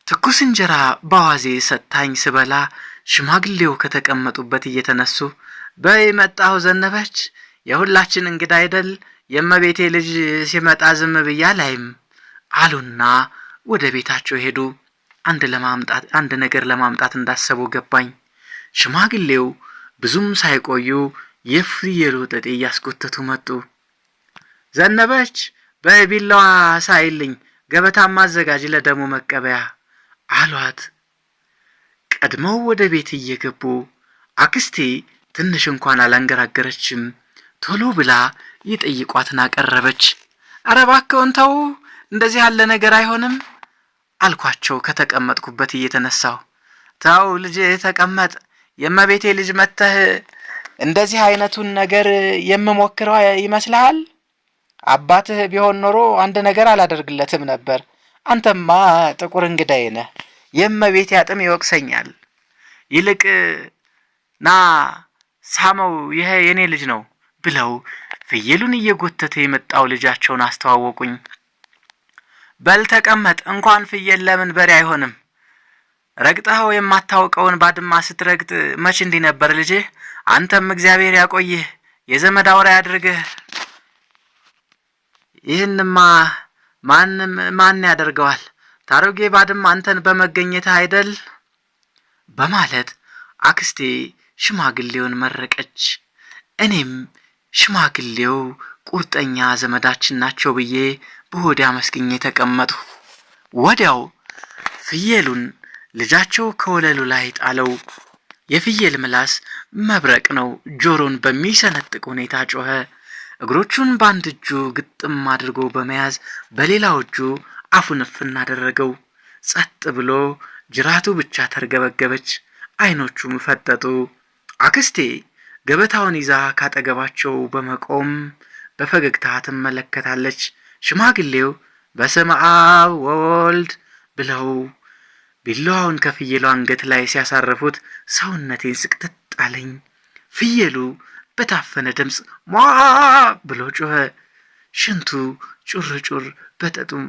S1: ትኩስ እንጀራ በአዋዜ ሰጥታኝ ስበላ ሽማግሌው ከተቀመጡበት እየተነሱ በይ መጣሁ ዘነበች፣ የሁላችን እንግዳ አይደል፣ የእመቤቴ ልጅ ሲመጣ ዝም ብያ ላይም አሉና ወደ ቤታቸው ሄዱ። አንድ ነገር ለማምጣት እንዳሰቡ ገባኝ። ሽማግሌው ብዙም ሳይቆዩ የፍየሉ ጠጤ እያስጎተቱ መጡ። ዘነበች በቢላዋ ሳይልኝ ገበታም ማዘጋጅ ለደሙ መቀበያ አሏት። ቀድመው ወደ ቤት እየገቡ አክስቴ ትንሽ እንኳን አላንገራገረችም። ቶሎ ብላ ይጠይቋትን አቀረበች። አረ እባክዎን ተው፣ እንደዚህ ያለ ነገር አይሆንም አልኳቸው ከተቀመጥኩበት እየተነሳሁ። ተው ልጄ ተቀመጥ፣ የእመቤቴ ልጅ መተህ እንደዚህ አይነቱን ነገር የምሞክረው ይመስልሃል? አባትህ ቢሆን ኖሮ አንድ ነገር አላደርግለትም ነበር። አንተማ ጥቁር እንግዳዬ ነህ፣ የእመቤቴ አጥም ይወቅሰኛል። ይልቅ ና ሳመው፣ ይሄ የኔ ልጅ ነው ብለው ፍየሉን እየጎተተ የመጣው ልጃቸውን አስተዋወቁኝ። በል ተቀመጥ፣ እንኳን ፍየል ለምን በሬ አይሆንም? ረግጠኸው የማታውቀውን ባድማ ስትረግጥ መች እንዲህ ነበር ልጄ? አንተም እግዚአብሔር ያቆይህ፣ የዘመድ አውራ ያድርግህ። ይህንማ ማን ያደርገዋል? ታሮጌ ባድማ አንተን በመገኘትህ አይደል? በማለት አክስቴ ሽማግሌውን መረቀች። እኔም ሽማግሌው ቁርጠኛ ዘመዳችን ናቸው ብዬ በሆዴ አመስግኜ ተቀመጥሁ። ወዲያው ፍየሉን ልጃቸው ከወለሉ ላይ ጣለው። የፍየል ምላስ መብረቅ ነው። ጆሮን በሚሰነጥቅ ሁኔታ ጮኸ። እግሮቹን በአንድ እጁ ግጥም አድርጎ በመያዝ በሌላው እጁ አፉን እፍና አደረገው። ጸጥ ብሎ ጅራቱ ብቻ ተርገበገበች። አይኖቹም ፈጠጡ። አክስቴ ገበታውን ይዛ ካጠገባቸው በመቆም በፈገግታ ትመለከታለች። ሽማግሌው በስመ አብ ወወልድ ብለው ቢላዋውን ከፍየሉ አንገት ላይ ሲያሳርፉት ሰውነቴን ስቅጥጥ አለኝ። ፍየሉ በታፈነ ድምፅ ሟ ብሎ ጮኸ። ሽንቱ ጩር በጠጡም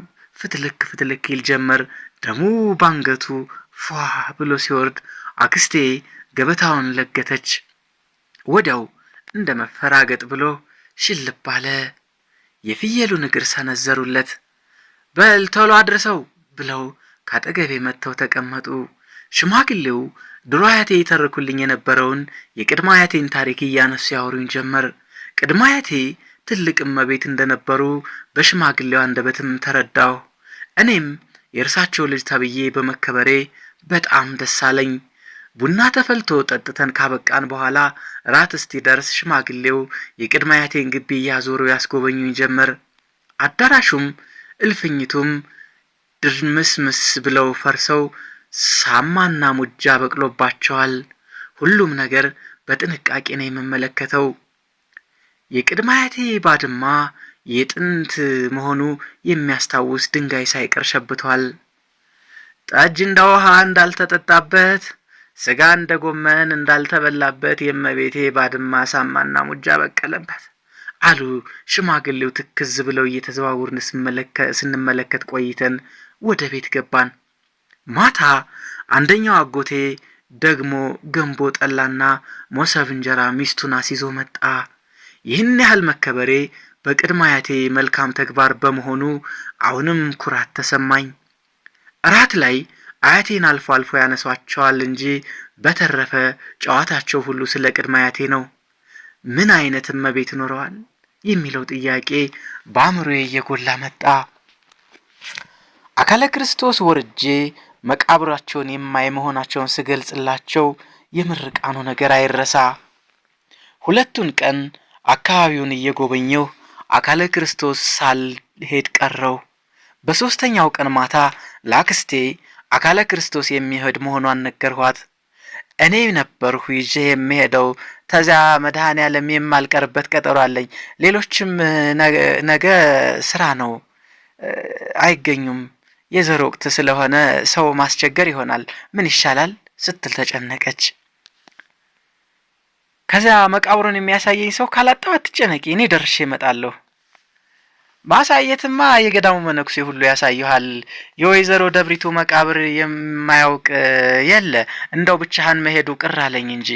S1: ፍትልክ ይል ጀመር። ደሙ ባንገቱ ፏ ብሎ ሲወርድ አክስቴ ገበታውን ለገተች። ወዲያው እንደ መፈራገጥ ብሎ ሽልብ አለ። የፍየሉን እግር ሰነዘሩለት። በል ቶሎ አድርሰው ብለው ካጠገቤ መጥተው ተቀመጡ። ሽማግሌው ድሮ አያቴ ይተርኩልኝ የነበረውን የቅድመ አያቴን ታሪክ እያነሱ ያወሩኝ ጀመር። ቅድመ አያቴ ትልቅ እመቤት እንደነበሩ በሽማግሌው አንደበትም ተረዳሁ። እኔም የእርሳቸው ልጅ ተብዬ በመከበሬ በጣም ደስ አለኝ። ቡና ተፈልቶ ጠጥተን ካበቃን በኋላ ራት እስኪደርስ ሽማግሌው የቅድመ አያቴን ግቢ እያዞሩ ያስጎበኙኝ ጀመር። አዳራሹም እልፍኝቱም ድርምስምስ ብለው ፈርሰው ሳማና ሙጃ በቅሎባቸዋል። ሁሉም ነገር በጥንቃቄ ነው የምመለከተው። የቅድመ አያቴ ባድማ የጥንት መሆኑ የሚያስታውስ ድንጋይ ሳይቀር ሸብቷል። ጠጅ እንደ ውሃ እንዳልተጠጣበት፣ ስጋ እንደ ጎመን እንዳልተበላበት የእመቤቴ ባድማ ሳማና ሙጃ በቀለበት አሉ ሽማግሌው ትክዝ ብለው። እየተዘዋወርን ስንመለከት ቆይተን ወደ ቤት ገባን። ማታ አንደኛው አጎቴ ደግሞ ገንቦ ጠላና ሞሰብ እንጀራ ሚስቱን አስይዞ መጣ። ይህን ያህል መከበሬ በቅድመ አያቴ መልካም ተግባር በመሆኑ አሁንም ኩራት ተሰማኝ። እራት ላይ አያቴን አልፎ አልፎ ያነሷቸዋል እንጂ በተረፈ ጨዋታቸው ሁሉ ስለ ቅድመ አያቴ ነው። ምን አይነት እመቤት ኖረዋል የሚለው ጥያቄ በአእምሮዬ እየጎላ መጣ። አካለ ክርስቶስ ወርጄ መቃብራቸውን የማይ መሆናቸውን ስገልጽላቸው የምርቃኑ ነገር አይረሳ። ሁለቱን ቀን አካባቢውን እየጎበኘሁ አካለ ክርስቶስ ሳልሄድ ቀረው። በሶስተኛው ቀን ማታ ላክስቴ አካለ ክርስቶስ የሚሄድ መሆኗን ነገርኋት። እኔ ነበርሁ ይዤ የሚሄደው። ተዚያ መድኃኔዓለም የማልቀርበት ቀጠሮ አለኝ። ሌሎችም ነገ ስራ ነው፣ አይገኙም። የዘር ወቅት ስለሆነ ሰው ማስቸገር ይሆናል። ምን ይሻላል ስትል ተጨነቀች። ከዚያ መቃብሩን የሚያሳየኝ ሰው ካላጣው አትጨነቂ፣ እኔ ደርሼ እመጣለሁ። ማሳየትማ የገዳሙ መነኩሴ ሁሉ ያሳዩሃል። የወይዘሮ ደብሪቱ መቃብር የማያውቅ የለ። እንደው ብቻህን መሄዱ ቅር አለኝ እንጂ።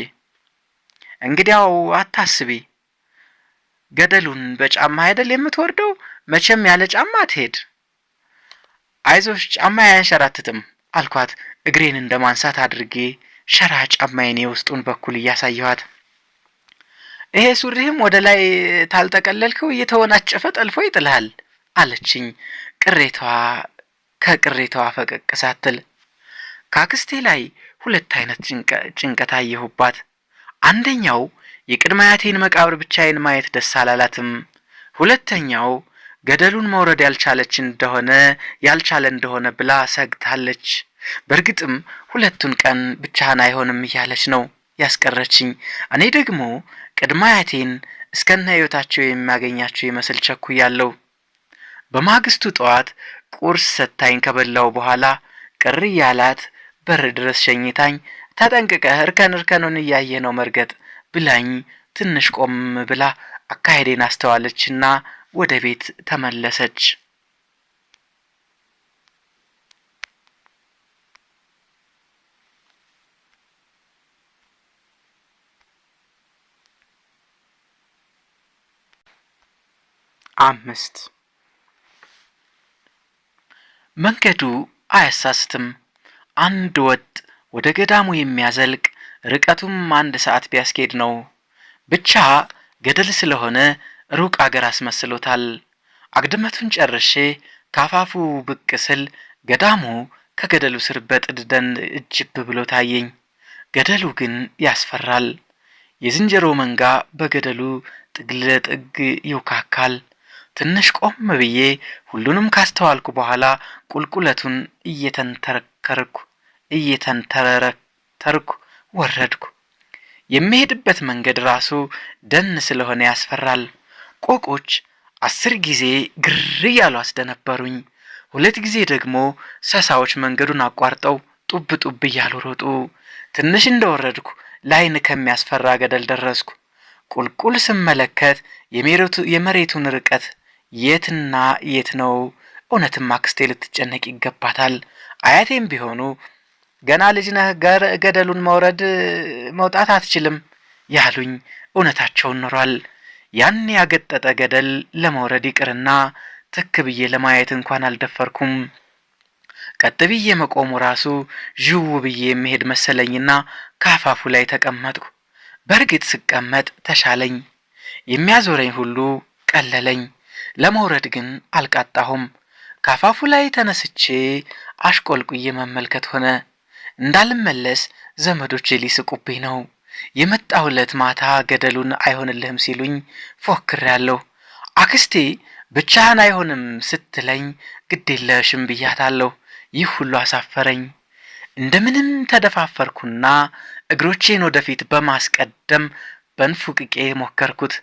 S1: እንግዲያው አታስቢ፣ ገደሉን በጫማ አይደል የምትወርደው? መቼም ያለ ጫማ ትሄድ። አይዞሽ ጫማ አያንሸራትትም አልኳት። እግሬን እንደማንሳት አድርጌ ሸራ ጫማዬን የውስጡን በኩል እያሳየኋት፣ ይሄ ሱሪህም ወደ ላይ ታልጠቀለልከው እየተወናጨፈ ጠልፎ ይጥልሃል አለችኝ። ከቅሬታዋ ፈቀቅ ሳትል ካክስቴ ላይ ሁለት አይነት ጭንቀት አየሁባት። አንደኛው የቅድመ አያቴን መቃብር ብቻዬን ማየት ደስ አላላትም። ሁለተኛው ገደሉን መውረድ ያልቻለ እንደሆነ ብላ ሰግታለች። በእርግጥም ሁለቱን ቀን ብቻህን አይሆንም እያለች ነው ያስቀረችኝ። እኔ ደግሞ ቅድመ አያቴን እስከነ ሕይወታቸው የሚያገኛቸው ይመስል ቸኩያለሁ። በማግስቱ ጠዋት ቁርስ ሰታኝ ከበላው በኋላ ቅር ያላት በር ድረስ ሸኝታኝ ተጠንቅቀህ እርከኑን እያየ ነው መርገጥ ብላኝ ትንሽ ቆም ብላ አካሄዴን አስተዋለችና ወደ ቤት ተመለሰች። አምስት መንገዱ አያሳስትም። አንድ ወጥ ወደ ገዳሙ የሚያዘልቅ ርቀቱም 1 ሰዓት ቢያስኬድ ነው። ብቻ ገደል ስለሆነ ሩቅ አገር አስመስሎታል። አግድመቱን ጨርሼ ካፋፉ ብቅ ስል ገዳሙ ከገደሉ ስር በጥድ ደን እጅብ ብሎ ታየኝ። ገደሉ ግን ያስፈራል። የዝንጀሮ መንጋ በገደሉ ጥግ ለጥግ ይውካካል። ትንሽ ቆም ብዬ ሁሉንም ካስተዋልኩ በኋላ ቁልቁለቱን እየተንተረተርኩ ወረድኩ። የሚሄድበት መንገድ ራሱ ደን ስለሆነ ያስፈራል። ቆቆች 10 ጊዜ ግር እያሉ አስደነበሩኝ። 2 ጊዜ ደግሞ ሰሳዎች መንገዱን አቋርጠው ጡብ ጡብ እያሉ ሮጡ። ትንሽ እንደወረድኩ ላይን ከሚያስፈራ ገደል ደረስኩ። ቁልቁል ስመለከት የመሬቱን ርቀት የትና የት ነው? እውነትም አክስቴ ልትጨነቅ ይገባታል። አያቴም ቢሆኑ ገና ልጅ ነህ፣ ገደሉን መውጣት አትችልም ያሉኝ እውነታቸውን ኖሯል። ያን ያገጠጠ ገደል ለመውረድ ይቅርና ትክ ብዬ ለማየት እንኳን አልደፈርኩም። ቀጥ ብዬ መቆሙ ራሱ ዥው ብዬ የምሄድ መሰለኝና ካፋፉ ላይ ተቀመጥኩ። በእርግጥ ስቀመጥ ተሻለኝ፣ የሚያዞረኝ ሁሉ ቀለለኝ። ለመውረድ ግን አልቃጣሁም። ካፋፉ ላይ ተነስቼ አሽቆልቁዬ መመልከት ሆነ። እንዳልመለስ ዘመዶቼ ሊስቁብኝ ነው። የመጣሁለት ማታ ገደሉን አይሆንልህም ሲሉኝ ፎክሬያለሁ። አክስቴ ብቻህን አይሆንም ስትለኝ ግዴለሽም ብያታለሁ። ይህ ሁሉ አሳፈረኝ። እንደምንም ተደፋፈርኩና እግሮቼን ወደፊት በማስቀደም በንፉቅቄ ሞከርኩት።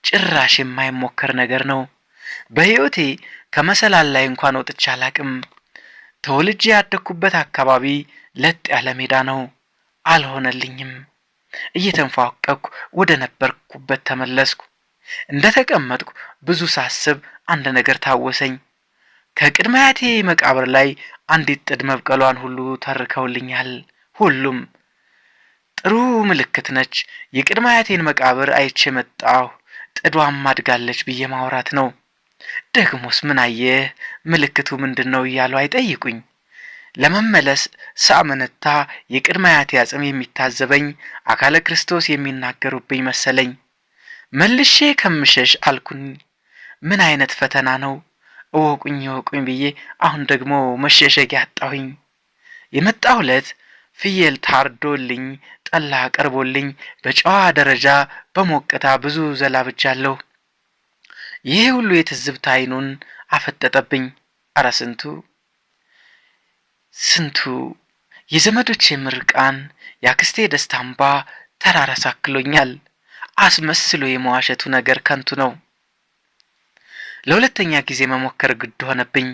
S1: ጭራሽ የማይሞከር ነገር ነው። በሕይወቴ ከመሰላል ላይ እንኳን ወጥቼ አላቅም። ተወልጄ ያደግኩበት አካባቢ ለጥ ያለ ሜዳ ነው። አልሆነልኝም። እየተንፏቀቅኩ ወደ ነበርኩበት ተመለስኩ። እንደተቀመጥኩ ብዙ ሳስብ አንድ ነገር ታወሰኝ። ከቅድመ አያቴ መቃብር ላይ አንዲት ጥድ መብቀሏን ሁሉ ተርከውልኛል። ሁሉም ጥሩ ምልክት ነች። የቅድመ አያቴን መቃብር አይቼ መጣሁ፣ ጥዷም አድጋለች ብዬ ማውራት ነው። ደግሞስ ምን አየህ? ምልክቱ ምንድነው? እያሉ አይጠይቁኝ። ለመመለስ ሳመነታ የቅድመ አያቴ አጽም የሚታዘበኝ አካለ ክርስቶስ የሚናገሩብኝ መሰለኝ። መልሼ ከምሸሽ አልኩኝ። ምን አይነት ፈተና ነው? እወቁኝ ብዬ አሁን ደግሞ መሸሸጊያ አጣሁኝ። የመጣው ዕለት ፍየል ታርዶልኝ ጠላ ቀርቦልኝ በጨዋ ደረጃ በሞቅታ ብዙ ዘላብጃለሁ። ይሄ ሁሉ የትዝብት አይኑን አፈጠጠብኝ። አረ ስንቱ የዘመዶቼ ምርቃን፣ ያክስቴ ደስታምባ ተራራሳክሎኛል። አስመስሎ የመዋሸቱ ነገር ከንቱ ነው። ለሁለተኛ ጊዜ መሞከር ግድ ሆነብኝ።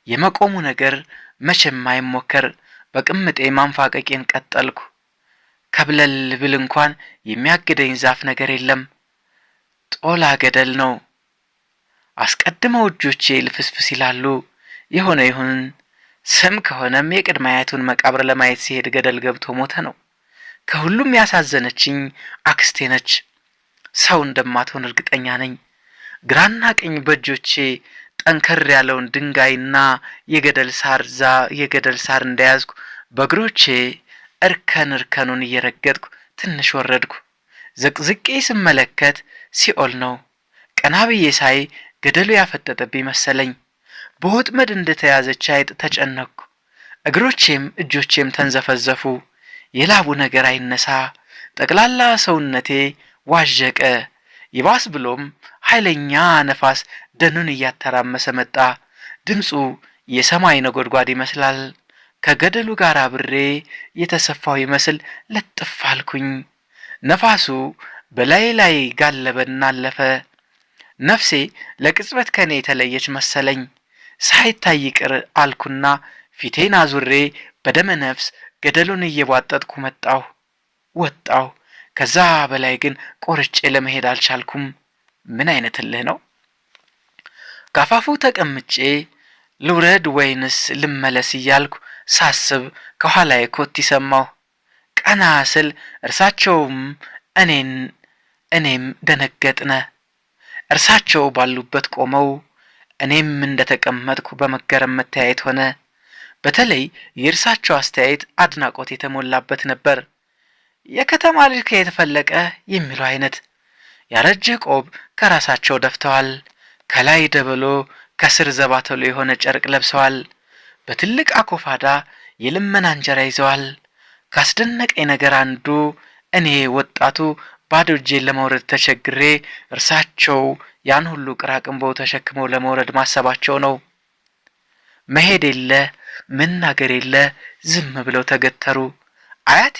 S1: የመቆሙ ነገር መቼም አይሞከር። በቅምጤ ማንፋቀቄን ቀጠልኩ። ከብለል ብል እንኳን የሚያግደኝ ዛፍ ነገር የለም። ጦላ ገደል ነው። አስቀድመው እጆቼ ልፍስፍስ ይላሉ። የሆነ ይሁን። ስም ከሆነም የቅድመ አያቱን መቃብር ለማየት ሲሄድ ገደል ገብቶ ሞተ ነው። ከሁሉም ያሳዘነችኝ አክስቴ ነች። ሰው እንደማትሆን እርግጠኛ ነኝ። ግራና ቀኝ በእጆቼ ጠንከር ያለውን ድንጋይና የገደል ሳር እንደያዝኩ በእግሮቼ እርከኑን እየረገጥኩ ትንሽ ወረድኩ። ዝቅዝቄ ስመለከት ሲኦል ነው። ቀና ብዬ ሳይ ገደሉ ያፈጠጠብኝ መሰለኝ። በወጥመድ እንደተያዘች አይጥ ተጨነቅኩ። እግሮቼም እጆቼም ተንዘፈዘፉ። የላቡ ነገር አይነሳ። ጠቅላላ ሰውነቴ ዋዠቀ። ይባስ ብሎም ኃይለኛ ነፋስ ደኑን እያተራመሰ መጣ። ድምፁ የሰማይ ነጎድጓድ ይመስላል። ከገደሉ ጋር አብሬ የተሰፋው ይመስል ለጥፍ አልኩኝ። ነፋሱ በላይ ላይ ጋለበና አለፈ። ነፍሴ ለቅጽበት ከኔ የተለየች መሰለኝ። ሳይታይ ቅር አልኩና ፊቴን አዙሬ በደመ ነፍስ ገደሉን እየቧጠጥኩ ወጣሁ። ከዛ በላይ ግን ቆርጬ ለመሄድ አልቻልኩም። ምን አይነት እልህ ነው? ካፋፉ ተቀምጬ ልውረድ ወይንስ ልመለስ እያልኩ ሳስብ ከኋላዬ ኮቴ ሰማሁ። ቀና ስል እርሳቸውም እኔም ደነገጥነ። እርሳቸው ባሉበት ቆመው እኔም እንደተቀመጥኩ በመገረም መተያየት ሆነ። በተለይ የእርሳቸው አስተያየት አድናቆት የተሞላበት ነበር። የከተማ ልጅ ከየት ፈለቀ የሚለው አይነት። ያረጀ ቆብ ከራሳቸው ደፍተዋል። ከላይ ደበሎ ከስር ዘባተሎ የሆነ ጨርቅ ለብሰዋል። በትልቅ አኮፋዳ የልመና እንጀራ ይዘዋል። ካስደነቀኝ ነገር አንዱ እኔ ወጣቱ ባዶ እጄን ለመውረድ ተቸግሬ እርሳቸው ያን ሁሉ ቅራቅንቦው ተሸክመው ለመውረድ ማሰባቸው ነው። መሄድ የለ መናገር የለ ዝም ብለው ተገተሩ። አያቴ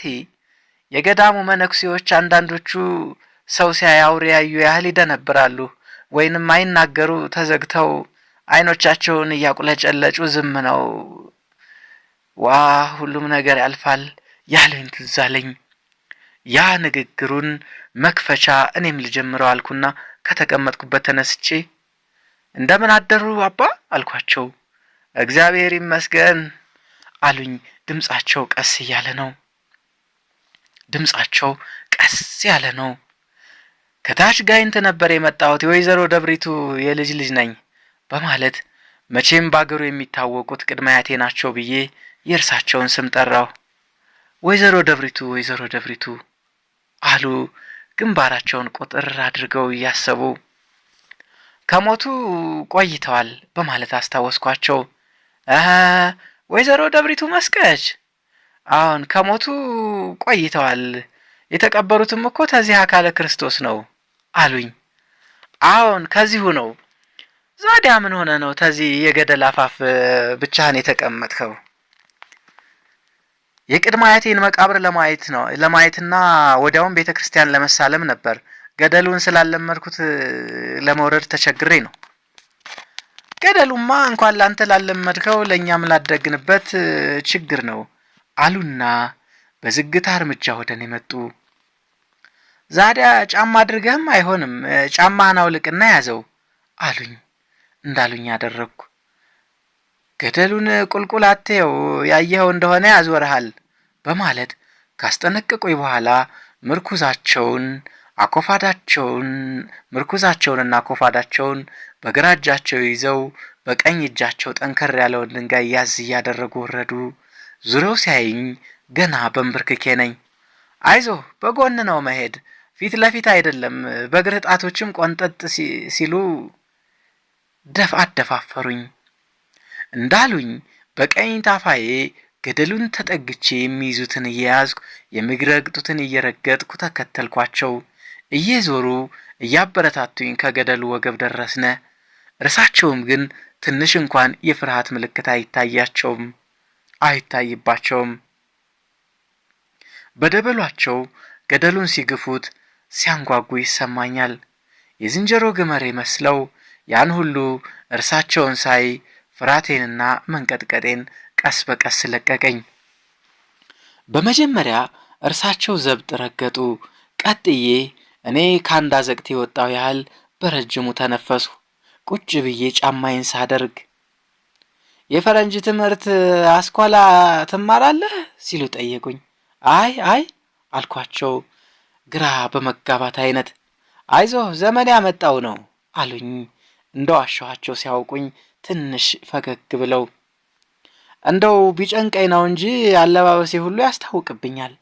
S1: የገዳሙ መነኩሴዎች አንዳንዶቹ ሰው ሲያያውር ያዩ ያህል ይደነብራሉ፣ ወይንም አይናገሩ ተዘግተው አይኖቻቸውን እያቁለጨለጩ ዝም ነው። ዋ ሁሉም ነገር ያልፋል ያለኝ ትዝ አለኝ። ያ ንግግሩን መክፈቻ እኔም ልጀምረው አልኩና ከተቀመጥኩበት ተነስቼ እንደምን አደሩ አባ አልኳቸው። እግዚአብሔር ይመስገን አሉኝ። ድምጻቸው ቀስ ያለ ነው። ከታች ጋይንት ነበር የመጣሁት፣ የወይዘሮ ደብሪቱ የልጅ ነኝ በማለት መቼም ባገሩ የሚታወቁት ቅድመ አያቴ ናቸው ብዬ የእርሳቸውን ስም ጠራው። ወይዘሮ ደብሪቱ አሉ ግንባራቸውን ቁጥር አድርገው እያሰቡ። ከሞቱ ቆይተዋል በማለት አስታወስኳቸው። ወይዘሮ ደብሪቱ መስቀች? አሁን ከሞቱ ቆይተዋል። የተቀበሩትም እኮ ተዚህ አካለ ክርስቶስ ነው አሉኝ። አሁን ከዚሁ ነው። ዛዲያ ምን ሆነ ነው ተዚህ የገደል አፋፍ ብቻህን የተቀመጥከው? የቅድመ አያቴን መቃብር ለማየትና ወዲያውም ቤተክርስቲያን ለመሳለም ነበር። ገደሉን ስላለመድኩት ለመውረድ ተቸግሬ ነው ገደሉማ እንኳን ላንተ ላለመድከው ለኛም ላደግንበት ችግር ነው አሉና በዝግታ እርምጃ ወደኔ መጡ። ዛዲያ ጫማ አድርገህም አይሆንም፣ ጫማህን አውልቅና ያዘው አሉኝ። እንዳሉኝ አደረግኩ። ገደሉን ቁልቁል አትየው፣ ያየኸው እንደሆነ ያዞርሃል በማለት ካስጠነቀቁኝ በኋላ ምርኩዛቸውንና አኮፋዳቸውን በግራ እጃቸው ይዘው በቀኝ እጃቸው ጠንከር ያለውን ድንጋይ ያዝ እያደረጉ ወረዱ። ዙረው ሲያዩኝ ገና በንብርክኬ ነኝ። አይዞህ በጎን ነው መሄድ፣ ፊት ለፊት አይደለም፣ በእግርህ ጣቶችም ቆንጠጥ ሲሉ አደፋፈሩኝ። እንዳሉኝ በቀኝ ታፋዬ ገደሉን ተጠግቼ የሚይዙትን እየያዝኩ የሚረግጡትን እየረገጥኩ ተከተልኳቸው። እየዞሩ እያበረታቱኝ ከገደሉ ወገብ ደረስነ። እርሳቸውም ግን ትንሽ እንኳን የፍርሃት ምልክት አይታይባቸውም። በደበሏቸው ገደሉን ሲግፉት ሲያንጓጉ ይሰማኛል። የዝንጀሮ ግመሬ መስለው ያን ሁሉ እርሳቸውን ሳይ ፍርሃቴንና መንቀጥቀጤን ቀስ በቀስ ለቀቀኝ። በመጀመሪያ እርሳቸው ዘብጥ ረገጡ። ቀጥዬ እኔ ካንዳ ዘቅት የወጣው ያህል በረጅሙ ተነፈሱ። ቁጭ ብዬ ጫማዬን ሳደርግ የፈረንጅ ትምህርት አስኳላ ትማራለህ ሲሉ ጠየቁኝ። አይ አልኳቸው ግራ በመጋባት አይነት። አይዞህ ዘመን ያመጣው ነው አሉኝ። እንደዋሸኋቸው ሲያውቁኝ ትንሽ ፈገግ ብለው እንደው ቢጨንቀኝ ነው እንጂ አለባበሴ ሁሉ ያስታውቅብኛል።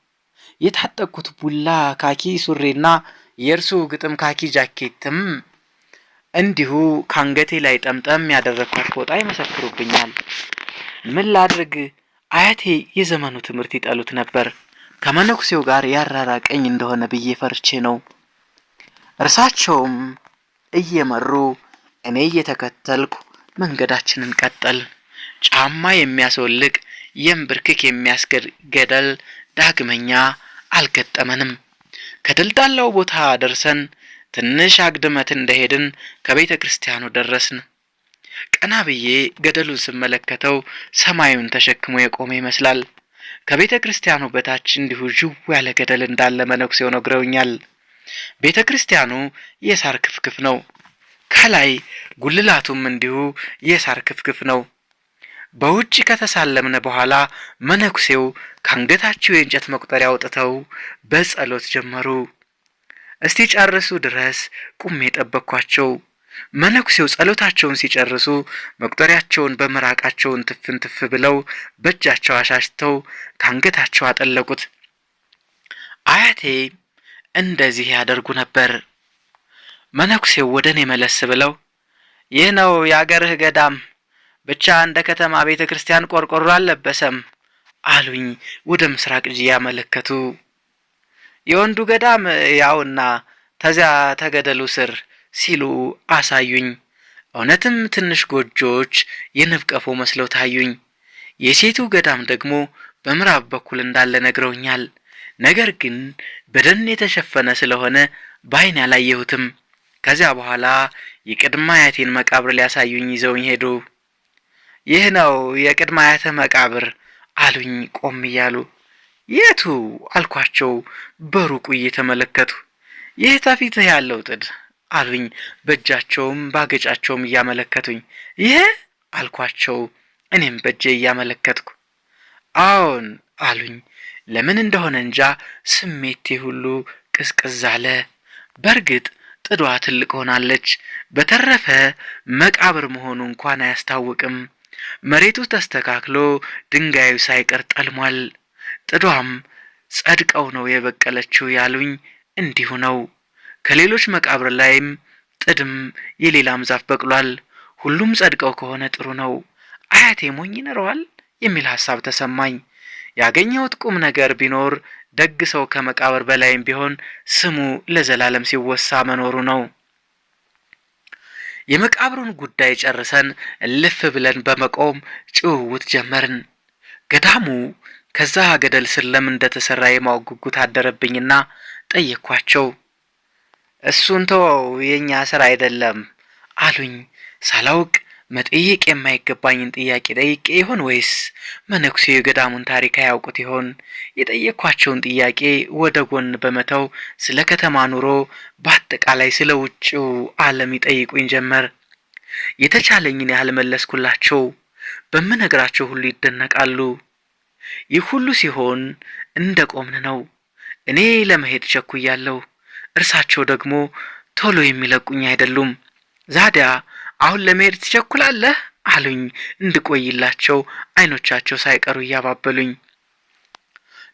S1: የታጠቅኩት ቡላ ካኪ ሱሪና የእርሱ ግጥም ካኪ ጃኬትም እንዲሁ ካንገቴ ላይ ጠምጠም ያደረኳት ፎጣ ይመሰክሩብኛል። ምን ላድርግ፣ አያቴ የዘመኑ ትምህርት ይጠሉት ነበር። ከመነኩሴው ጋር ያራራቀኝ እንደሆነ ብዬ ፈርቼ ነው። እርሳቸውም እየመሩ እኔ እየተከተልኩ መንገዳችንን ቀጠል። ጫማ የሚያስወልቅ የንብርክክ የሚያስገድ ገደል ዳግመኛ አልገጠመንም። ከደልዳላው ቦታ ደርሰን ትንሽ አግድመት እንደሄድን ከቤተ ክርስቲያኑ ደረስን። ቀና ብዬ ገደሉን ስመለከተው ሰማዩን ተሸክሞ የቆመ ይመስላል። ከቤተ ክርስቲያኑ በታች እንዲሁ ዥው ያለ ገደል እንዳለ መነኩሴው ነግረውኛል። ቤተ ክርስቲያኑ የሳር ክፍክፍ ነው። ከላይ ጉልላቱም እንዲሁ የሳር ክፍክፍ ነው። በውጭ ከተሳለምነ በኋላ መነኩሴው ካንገታቸው የእንጨት መቁጠሪያ አውጥተው በጸሎት ጀመሩ። እስቲ ጨርሱ ድረስ ቁሜ ጠበቅኳቸው። መነኩሴው ጸሎታቸውን ሲጨርሱ መቁጠሪያቸውን በመራቃቸውን ትፍንትፍ ብለው በእጃቸው አሻሽተው ካንገታቸው አጠለቁት። አያቴ እንደዚህ ያደርጉ ነበር። መነኩሴው ወደኔ መለስ ብለው ይህ ነው የአገርህ ገዳም፣ ብቻ እንደ ከተማ ቤተ ክርስቲያን ቆርቆሮ አልለበሰም አሉኝ። ወደ ምስራቅ ያመለከቱ። የወንዱ ገዳም ያውና ተዚያ ተገደሉ ስር ሲሉ አሳዩኝ። እውነትም ትንሽ ጎጆዎች የንብቀፎ መስለው ታዩኝ። የሴቱ ገዳም ደግሞ በምዕራብ በኩል እንዳለ ነግረውኛል። ነገር ግን በደን የተሸፈነ ስለሆነ በዓይኔ አላየሁትም። ከዚያ በኋላ የቅድመ አያቴን መቃብር ሊያሳዩኝ ይዘውኝ ሄዱ። ይህ ነው የቅድመ አያትህ መቃብር አሉኝ ቆም እያሉ። የቱ አልኳቸው በሩቁ እየተመለከቱ። ይህ ተፊትህ ያለው ጥድ አሉኝ በእጃቸውም ባገጫቸውም እያመለከቱኝ። ይህ አልኳቸው እኔም በእጄ እያመለከትኩ። አዎን አሉኝ። ለምን እንደሆነ እንጃ ስሜቴ ሁሉ ቅዝቅዝ አለ። በእርግጥ ጥዷ ትልቅ ሆናለች። በተረፈ መቃብር መሆኑ እንኳን አያስታውቅም። መሬቱ ተስተካክሎ ድንጋዩ ሳይቀር ጠልሟል። ጥዷም ጸድቀው ነው የበቀለችው ያሉኝ እንዲሁ ነው። ከሌሎች መቃብር ላይም ጥድም የሌላም ዛፍ በቅሏል። ሁሉም ጸድቀው ከሆነ ጥሩ ነው። አያቴ ሞኝ ይኖረዋል የሚል ሐሳብ ተሰማኝ። ያገኘሁት ቁም ነገር ቢኖር ደግ ሰው ከመቃብር በላይም ቢሆን ስሙ ለዘላለም ሲወሳ መኖሩ ነው። የመቃብሩን ጉዳይ ጨርሰን እልፍ ብለን በመቆም ጭውውት ጀመርን። ገዳሙ ከዛ ገደል ስር ለምን እንደተሰራ የማወቅ ጉጉት አደረብኝና ጠየኳቸው። እሱን ተወው የኛ ስራ አይደለም አሉኝ። ሳላውቅ መጠየቅ የማይገባኝን ጥያቄ ጠይቄ ይሆን ወይስ መነኩሴው የገዳሙን ታሪክ አያውቁት ይሆን? የጠየኳቸውን ጥያቄ ወደ ጎን በመተው ስለ ከተማ ኑሮ፣ በአጠቃላይ ስለ ውጭው ዓለም ይጠይቁኝ ጀመር። የተቻለኝን ያህል መለስኩላቸው። በምነግራቸው ሁሉ ይደነቃሉ። ይህ ሁሉ ሲሆን እንደ ቆምን ነው። እኔ ለመሄድ ቸኩያለሁ። እርሳቸው ደግሞ ቶሎ የሚለቁኝ አይደሉም። ዛዲያ አሁን ለመሄድ ትቸኩላለህ አሉኝ እንድቆይላቸው አይኖቻቸው ሳይቀሩ እያባበሉኝ።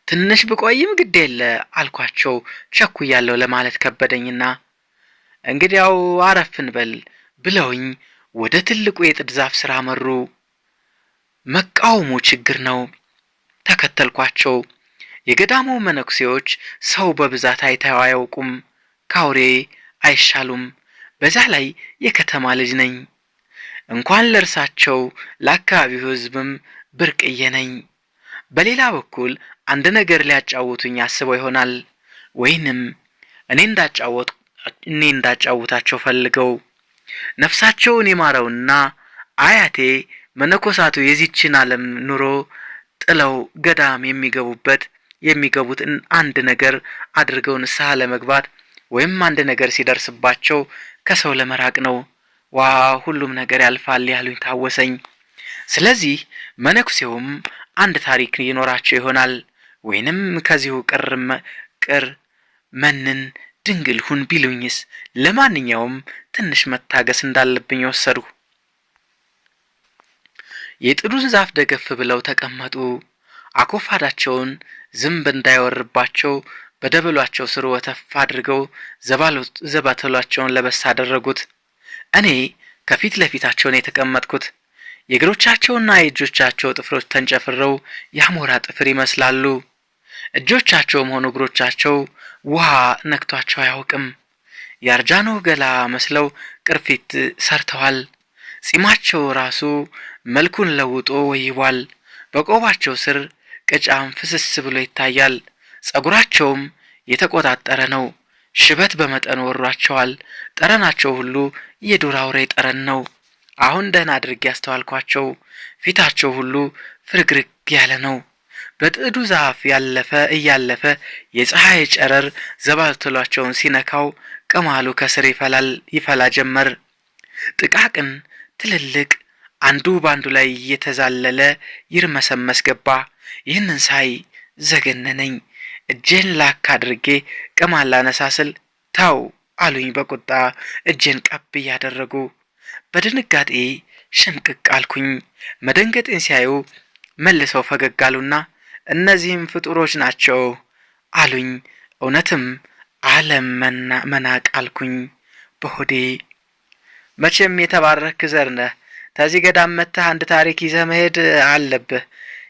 S1: ትንሽ ብቆይም ግድ የለ አልኳቸው። ቸኩያለሁ ለማለት ከበደኝና እንግዲያው አረፍ እንበል ብለውኝ ወደ ትልቁ የጥድ ዛፍ ስር አመሩ። መቃወሙ ችግር ነው። ተከተልኳቸው። የገዳሙ መነኩሴዎች ሰው በብዛት አይተው አያውቁም። ካውሬ አይሻሉም። በዛ ላይ የከተማ ልጅ ነኝ። እንኳን ለእርሳቸው ለአካባቢው ሕዝብም ብርቅዬ ነኝ። በሌላ በኩል አንድ ነገር ሊያጫውቱኝ አስበው ይሆናል፣ ወይንም እኔ እንዳጫውታቸው ፈልገው። ነፍሳቸውን የማረውና አያቴ መነኮሳቱ የዚችን ዓለም ኑሮ ጥለው ገዳም የሚገቡት አንድ ነገር አድርገው ንስሐ ለመግባት ወይም አንድ ነገር ሲደርስባቸው ከሰው ለመራቅ ነው። ዋ ሁሉም ነገር ያልፋል ያሉኝ ታወሰኝ። ስለዚህ መነኩሴውም አንድ ታሪክ ይኖራቸው ይሆናል፣ ወይንም ከዚሁ ቅር መንን ድንግል ሁን ቢሉኝስ? ለማንኛውም ትንሽ መታገስ እንዳለብኝ ወሰድሁ። የጥዱን ዛፍ ደገፍ ብለው ተቀመጡ። አኮፋዳቸውን ዝንብ እንዳይወርባቸው በደበሏቸው ስር ወተፍ አድርገው ዘባተሏቸውን ለበስ አደረጉት። እኔ ከፊት ለፊታቸውን የተቀመጥኩት። የእግሮቻቸውና የእጆቻቸው ጥፍሮች ተንጨፍረው የአሞራ ጥፍር ይመስላሉ። እጆቻቸውም ሆኑ እግሮቻቸው ውሃ ነክቷቸው አያውቅም። የአርጃኖ ገላ መስለው ቅርፊት ሰርተዋል። ጺማቸው ራሱ መልኩን ለውጦ ወይቧል። በቆባቸው ስር ቅጫም ፍስስ ብሎ ይታያል። ጸጉራቸውም የተቆጣጠረ ነው። ሽበት በመጠን ወሯቸዋል። ጠረናቸው ሁሉ የዱር አውሬ ጠረን ነው። አሁን ደህና አድርጌ ያስተዋልኳቸው። ፊታቸው ሁሉ ፍርግርግ ያለ ነው። በጥዱ ዛፍ እያለፈ የፀሐይ ጨረር ዘባልተሏቸውን ሲነካው ቅማሉ ከስር ይፈላ ጀመር። ጥቃቅን ትልልቅ አንዱ ባንዱ ላይ እየተዛለለ ይርመሰመስ ገባ። ይህንን ሳይ ዘገነነኝ። እጄን ላክ አድርጌ ቅማል ላነሳስል ታው አሉኝ በቁጣ እጄን ቀብ እያደረጉ። በድንጋጤ ሽምቅቅ አልኩኝ። መደንገጤን ሲያዩ መልሰው ፈገግ አሉና እነዚህም ፍጡሮች ናቸው አሉኝ። እውነትም ዓለም መናቅ አልኩኝ በሆዴ። መቼም የተባረክ ዘር ነህ። ተዚህ ገዳም መጥተህ አንድ ታሪክ ይዘህ መሄድ አለብህ።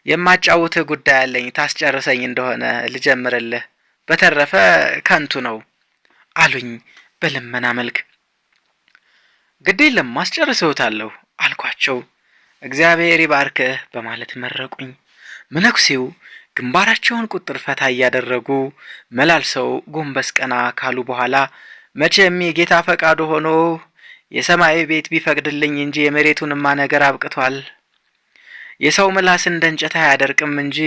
S1: የማጫውትህ ጉዳይ አለኝ። ታስጨርሰኝ እንደሆነ ልጀምርልህ፣ በተረፈ ከንቱ ነው አሉኝ በልመና መልክ። ግድ የለም አስጨርሰውታለሁ አልኳቸው። እግዚአብሔር ይባርክህ በማለት መረቁኝ። መነኩሴው ግንባራቸውን ቁጥር ፈታ እያደረጉ መላልሰው ጎንበስ ቀና ካሉ በኋላ መቼም የጌታ ፈቃዱ ሆኖ የሰማይ ቤት ቢፈቅድልኝ እንጂ የመሬቱንማ ነገር አብቅቷል። የሰው ምላስ እንደ እንጨት አያደርቅም እንጂ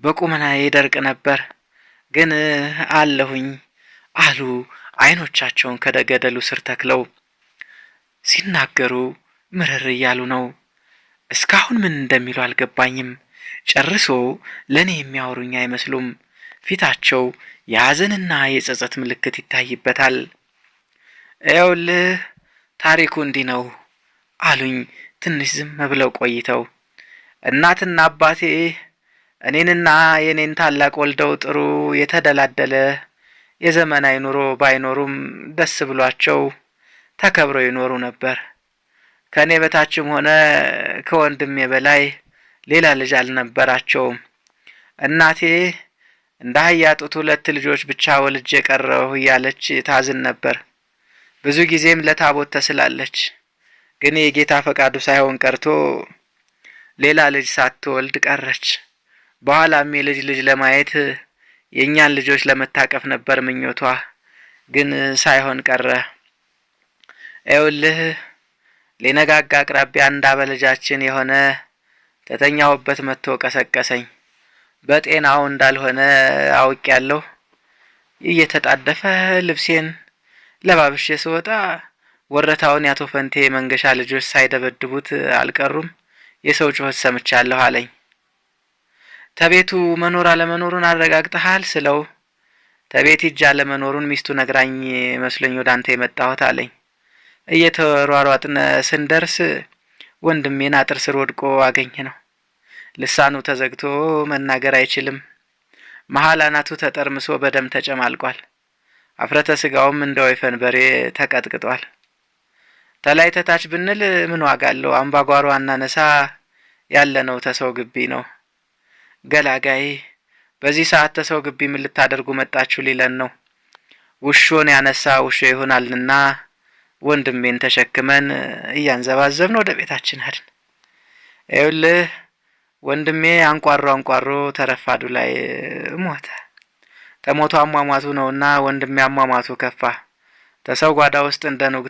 S1: በቁመና ይደርቅ ነበር። ግን አለሁኝ አሉ አይኖቻቸውን ከገደሉ ስር ተክለው። ሲናገሩ ምርር እያሉ ነው። እስካሁን ምን እንደሚሉ አልገባኝም። ጨርሶ ለእኔ የሚያወሩኝ አይመስሉም። ፊታቸው የሐዘንና የጸጸት ምልክት ይታይበታል። ይኸውልህ ታሪኩ እንዲህ ነው አሉኝ ትንሽ ዝም ብለው ቆይተው። እናትና አባቴ እኔንና የኔን ታላቅ ወልደው ጥሩ የተደላደለ የዘመናዊ ኑሮ ባይኖሩም ደስ ብሏቸው ተከብረው ይኖሩ ነበር። ከእኔ በታችም ሆነ ከወንድሜ በላይ ሌላ ልጅ አልነበራቸውም። እናቴ እንደ አህያ ጡት 2 ልጆች ብቻ ወልጄ ቀረሁ እያለች ታዝን ነበር። ብዙ ጊዜም ለታቦት ተስላለች። ግን የጌታ ፈቃዱ ሳይሆን ቀርቶ ሌላ ልጅ ሳትወልድ ቀረች። በኋላም የልጅ ልጅ ለማየት የእኛን ልጆች ለመታቀፍ ነበር ምኞቷ፣ ግን ሳይሆን ቀረ። ይኸውልህ ሊነጋጋ አቅራቢያ እንዳበለጃችን የሆነ ተተኛውበት መጥቶ ቀሰቀሰኝ። በጤናው እንዳልሆነ አውቄያለሁ። እየተጣደፈ ልብሴን ለባብሼ ስወጣ ወረታውን ያቶ ፈንቴ መንገሻ ልጆች ሳይደበድቡት አልቀሩም። የሰው ጩኸት ሰምቻለሁ አለኝ። ተቤቱ መኖር አለመኖሩን አረጋግጠሃል ስለው ተቤት ሂጅ አለመኖሩን ሚስቱ ነግራኝ መስሎኝ ወደ አንተ የመጣሁት አለኝ። እየተሯሯጥን ስንደርስ ወንድሜን አጥር ስር ወድቆ አገኘ ነው። ልሳኑ ተዘግቶ መናገር አይችልም። መሃል አናቱ ተጠርምሶ በደም ተጨማልቋል። አፍረተ ስጋውም እንደ ወይፈን በሬ ተቀጥቅጧል። ተላይ ተታች ብንል ምን ዋጋ አለው? አምባጓሮ አናነሳ ያለነው ተሰው ግቢ ነው። ገላጋይ በዚህ ሰዓት ተሰው ግቢ ምን ልታደርጉ መጣችሁ ሊለን ነው። ውሾን ያነሳ ውሾ ይሆናልና ወንድሜን ተሸክመን እያንዘባዘብን ወደ ቤታችን ሄድን። ይኸውልህ ወንድሜ አንቋሮ ተረፋዱ ላይ ሞተ። ተሞቶ አሟሟቱ ነውና ወንድሜ አሟሟቱ ከፋ። ተሰው ጓዳ ውስጥ እንደ ኑግ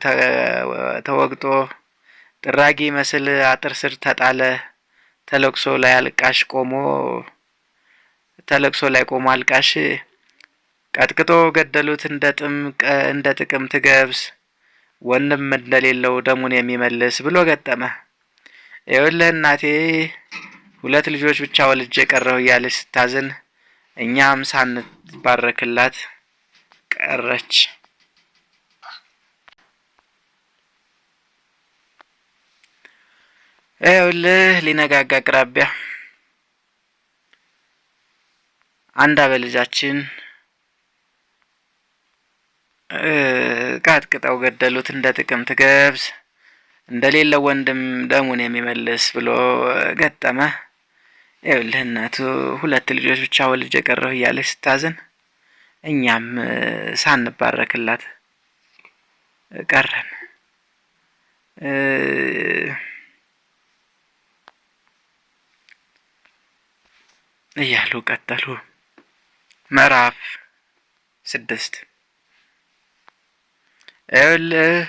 S1: ተወግጦ ጥራጊ መስል አጥር ስር ተጣለ። ተለቅሶ ላይ ቆሞ አልቃሽ ቀጥቅጦ ገደሉት እንደ ጥቅምት ገብስ ወንድም እንደሌለው ደሙን የሚመልስ ብሎ ገጠመ። ይኸውልህ እናቴ 2 ልጆች ብቻ ወልጄ ቀረሁ እያለች ስታዝን እኛም ሳንባረክላት ቀረች። ይኸውልህ ሊነጋጋ አቅራቢያ አንድ አበልጃችን ቀጥቅጠው ገደሉት እንደ ጥቅምት ገብስ እንደሌለው ወንድም ደሙን የሚመልስ ብሎ ገጠመ። ይኸውልህ እናቱ 2 ልጆች ብቻ ወልጄ ቀረሁ እያለች ስታዝን እኛም ሳንባረክላት ቀረን እያሉ ቀጠሉ። ምዕራፍ 6 ይኸውልህ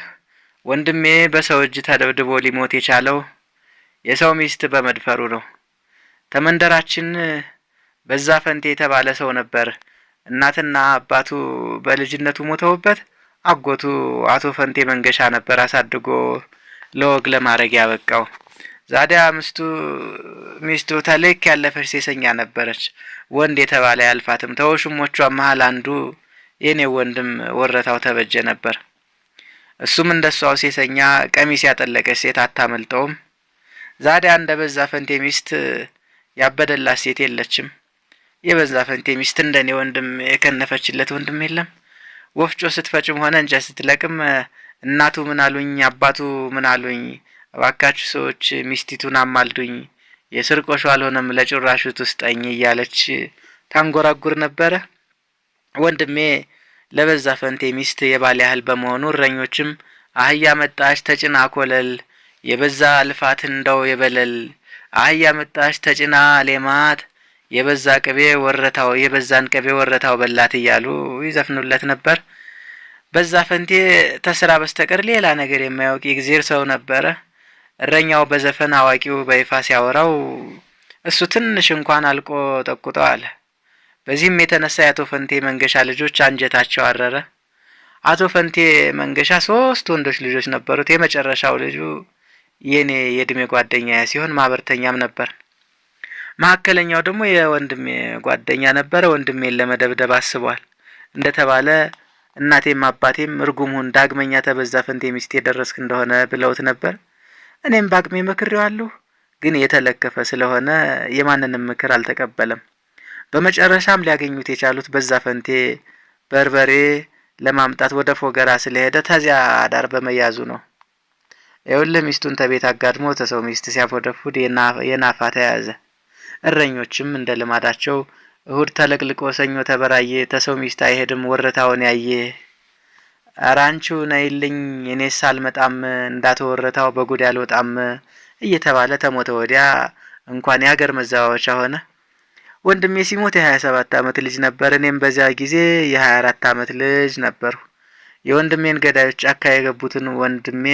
S1: ወንድሜ በሰው እጅ ተደብድቦ ሊሞት የቻለው የሰው ሚስት በመድፈሩ ነው። ተመንደራችን በዛ ፈንቴ የተባለ ሰው ነበር። እናትና አባቱ በልጅነቱ ሞተውበት አጎቱ አቶ ፈንቴ መንገሻ ነበር አሳድጎ ለወግ ለማድረግ ያበቃው። ዛዲያ ሚስቱ ተልክ ያለፈች ሴሰኛ ነበረች። ወንድ የተባለ ያልፋትም። ተወሽሞቿ መሃል አንዱ የኔ ወንድም ወረታው ተበጀ ነበር። እሱም እንደሷው ሴሰኛ ቀሚስ ያጠለቀች ሴት አታመልጠውም። ዛዲያ እንደ በዛ ፈንቴ ሚስት ያበደላት ሴት የለችም። የበዛ ፈንቴ ሚስት እንደኔ ወንድም የከነፈችለት ወንድም የለም። ወፍጮ ስትፈጭም ሆነ እንጨት ስትለቅም እናቱ ምን አሉኝ አባቱ ምን አሉኝ እባካችሁ ሰዎች ሚስቲቱን አማልዱኝ የስርቆሹ አልሆነም ለጭራሹ ትስጠኝ እያለች ታንጎራጉር ነበረ። ወንድሜ ለበዛ ፈንቴ ሚስት የባል ያህል በመሆኑ እረኞችም አህያ መጣች ተጭና ኮለል የበዛ ልፋት እንደው የበለል አህያ መጣች ተጭና ሌማት የበዛ ቅቤ ወረታው የበዛን ቅቤ ወረታው በላት እያሉ ይዘፍኑለት ነበር። በዛ ፈንቴ ተስራ በስተቀር ሌላ ነገር የማያውቅ የእግዚአብሔር ሰው ነበረ። እረኛው በዘፈን አዋቂው በይፋ ሲያወራው እሱ ትንሽ እንኳን አልቆ ጠቁጠው አለ። በዚህም የተነሳ የአቶ ፈንቴ መንገሻ ልጆች አንጀታቸው አረረ። አቶ ፈንቴ መንገሻ 3 ወንዶች ልጆች ነበሩት። የመጨረሻው ልጁ የኔ የእድሜ ጓደኛ ሲሆን ማህበርተኛም ነበር። መካከለኛው ደግሞ የወንድሜ ጓደኛ ነበረ። ወንድሜን ለመደብደብ አስቧል። እንደተባለ እናቴም አባቴም እርጉሙን ዳግመኛ ተበዛ ፈንቴ ሚስት የደረስክ እንደሆነ ብለውት ነበር። እኔም ባቅሜ መክሬዋለሁ፣ ግን የተለከፈ ስለሆነ የማንንም ምክር አልተቀበለም። በመጨረሻም ሊያገኙት የቻሉት በዛ ፈንቴ በርበሬ ለማምጣት ወደ ፎገራ ስለሄደ ተዚያ ዳር በመያዙ ነው። ይኸውልህ ሚስቱን ተቤት አጋድሞ ተሰው ሚስት ሲያፎደፉድ የናፋ ተያዘ። እረኞችም እንደ ልማዳቸው እሁድ ተለቅልቆ ሰኞ ተበራየ ተሰው ሚስት አይሄድም ወረታውን ያየ አራንቹ ነይልኝ እኔስ አልመጣም እንዳተወረታው በጉድ ያልወጣም እየተባለ ተሞተ ወዲያ እንኳን ያገር መዛዋወቻ ሆነ። ወንድሜ ሲሞት የ27 ዓመት ልጅ ነበር። እኔም በዚያ ጊዜ የ24 ዓመት ልጅ ነበርኩ። የወንድሜን ገዳዮች ጫካ የገቡትን ወንድሜ